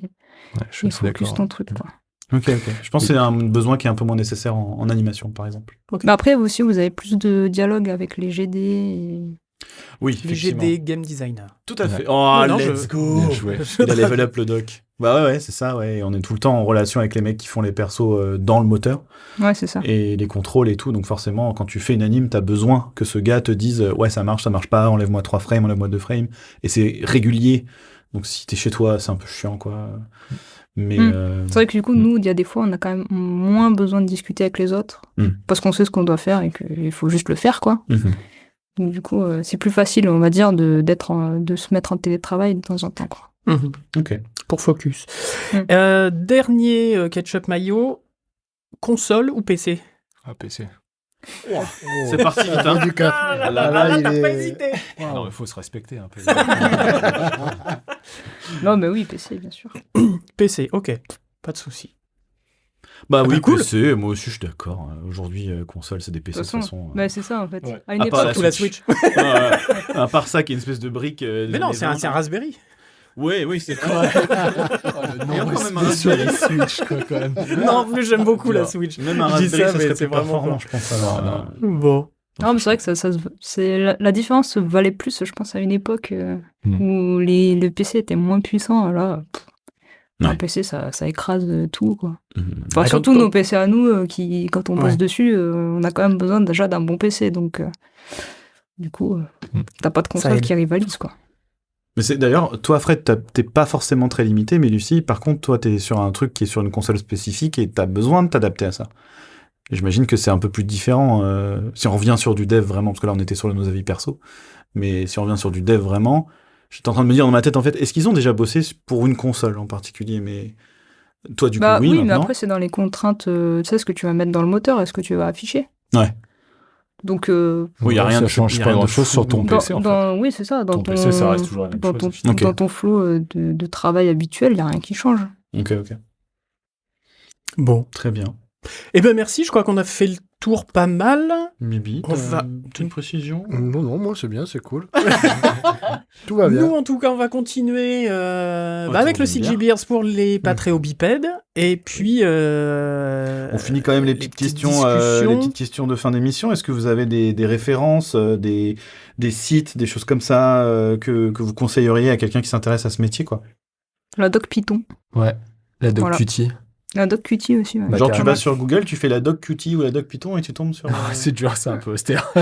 et focus ton truc, quoi. Ok. Je pense que c'est un besoin qui est un peu moins nécessaire en animation, par exemple. Mais après, aussi, vous avez plus de dialogue avec les GD Oui, les GD Game Designer. Tout à fait. Oh, let's go. Il a level up le doc. Bah ouais, c'est ça, ouais. On est tout le temps en relation avec les mecs qui font les persos dans le moteur. Ouais, c'est ça. Et les contrôles et tout. Donc forcément, quand tu fais une anime, t'as besoin que ce gars te dise ouais, ça marche pas, enlève-moi 3 frames, enlève-moi 2 frames. Et c'est régulier. Donc si t'es chez toi, c'est un peu chiant, quoi. Mais c'est vrai que du coup, nous, il y a des fois, on a quand même moins besoin de discuter avec les autres. Parce qu'on sait ce qu'on doit faire et qu'il faut juste le faire, quoi. Donc du coup, c'est plus facile, on va dire, de se mettre en télétravail de temps en temps, quoi. Ok. Pour focus. Dernier ketchup mayo, console ou PC? Ah, PC. Wow. C'est parti vite, hein. Du cas. Là, t'as pas hésité. Non, il faut se respecter un peu. Non, mais oui, PC, bien sûr. PC, ok. Pas de souci. Bah oui, cool. PC, moi aussi je suis d'accord. Aujourd'hui, console, c'est des PC de toute façon. Bah, c'est ça en fait. Ouais. À une époque, la Switch. À part ça, qui est une espèce de brique. Mais non, c'est un Raspberry. Oui, c'est quoi. Sur les Switch, quoi, quand même. Non, en plus, j'aime beaucoup la Switch. Même un Raspberry, ça serait plus performant, je pense. Bon. Non, mais c'est vrai que la différence valait plus, je pense, à une époque où le PC était moins puissant. Là, un PC, ça écrase tout, quoi. Enfin, surtout nos PC à nous, qui, quand on bosse dessus, on a quand même besoin déjà d'un bon PC. Donc, du coup, t'as pas de console qui rivalise, quoi. Mais c'est d'ailleurs, toi, Fred, t'es pas forcément très limité, mais Lucie, par contre, toi, t'es sur un truc qui est sur une console spécifique et t'as besoin de t'adapter à ça. Et j'imagine que c'est un peu plus différent si on revient sur du dev vraiment, parce que là, on était sur nos avis perso, mais si on revient sur du dev vraiment, j'étais en train de me dire dans ma tête, en fait, est-ce qu'ils ont déjà bossé pour une console en particulier? Mais toi, du coup, oui, mais après, c'est dans les contraintes, tu sais, ce que tu vas mettre dans le moteur et ce que tu vas afficher. Ouais. Donc, oui, il n'y a rien ça change pas grand-chose sur ton PC, en fait. Oui, c'est ça. Ton PC, ça reste toujours la même chose. Dans ton flow de travail habituel, il n'y a rien qui change. Ok. Bon. Très bien. Eh ben merci, je crois qu'on a fait le tour pas mal. Mibi, t'as une précision? Non, moi c'est bien, c'est cool. Tout va bien. Nous, en tout cas, on va continuer avec le CG Beers pour les Patréobipèdes. Et puis... on finit quand même les petites questions de fin d'émission. Est-ce que vous avez des références, des sites, des choses comme ça que vous conseilleriez à quelqu'un qui s'intéresse à ce métier, quoi? La Doc Python. Ouais, la Doc Qt. La Doc Qt aussi. Ouais. Genre, tu vas sur Google, tu fais la Doc Qt ou la Doc Python et tu tombes sur... c'est dur, c'est un peu austère.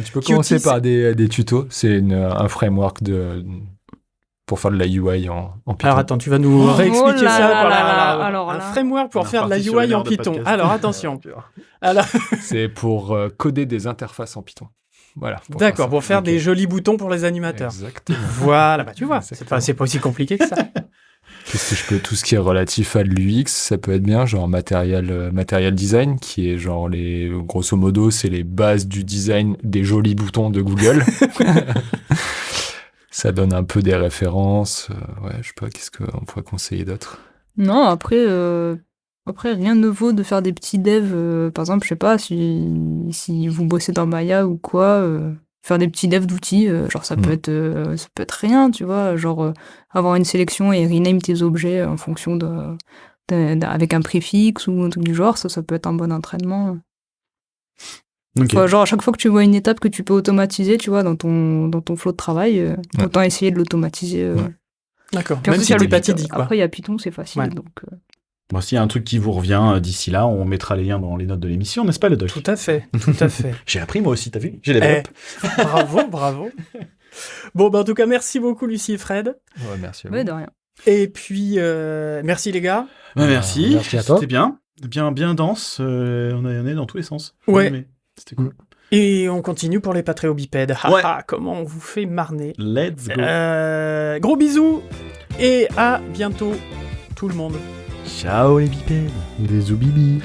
Tu peux commencer par des tutos. C'est un framework pour faire de la UI en Python. Alors attends, tu vas nous réexpliquer ça. Alors, un framework pour faire de la UI en Python. Alors attention. C'est pour coder des interfaces en Python. Voilà. D'accord, pour faire des jolis boutons pour les animateurs. Exactement. Voilà, tu vois, c'est pas aussi compliqué que ça. Qu'est-ce que je peux, tout ce qui est relatif à l'UX, ça peut être bien, genre matériel design, qui est genre grosso modo, c'est les bases du design des jolis boutons de Google. Ça donne un peu des références. Je sais pas, qu'est-ce qu'on pourrait conseiller d'autre? Non, après, rien ne vaut de faire des petits devs. Par exemple, je sais pas, si vous bossez dans Maya ou quoi, faire des petits devs d'outils, genre ça peut être rien, tu vois, genre avoir une sélection et rename tes objets en fonction avec un préfixe ou un truc du genre, ça peut être un bon entraînement. Okay. Enfin, genre à chaque fois que tu vois une étape que tu peux automatiser, tu vois, dans ton flow de travail, autant essayer de l'automatiser. D'accord. Même si après il y a Python, c'est facile, donc... Bon, s'il y a un truc qui vous revient d'ici là, on mettra les liens dans les notes de l'émission, n'est-ce pas, le doc? Tout à fait. J'ai appris moi aussi, t'as vu? J'ai les Bravo. Bon, bah, en tout cas, merci beaucoup, Lucie et Fred. Ouais, merci à vous. Ouais, de rien. Et puis, merci les gars. Merci. Merci à toi. C'était bien dense. On est dans tous les sens. Ouais. Mais c'était cool. Et on continue pour les Patréobipèdes. Ouais. Comment on vous fait marner. Let's go. Gros bisous et à bientôt, tout le monde. Ciao les bipèdes. Des zoubibi.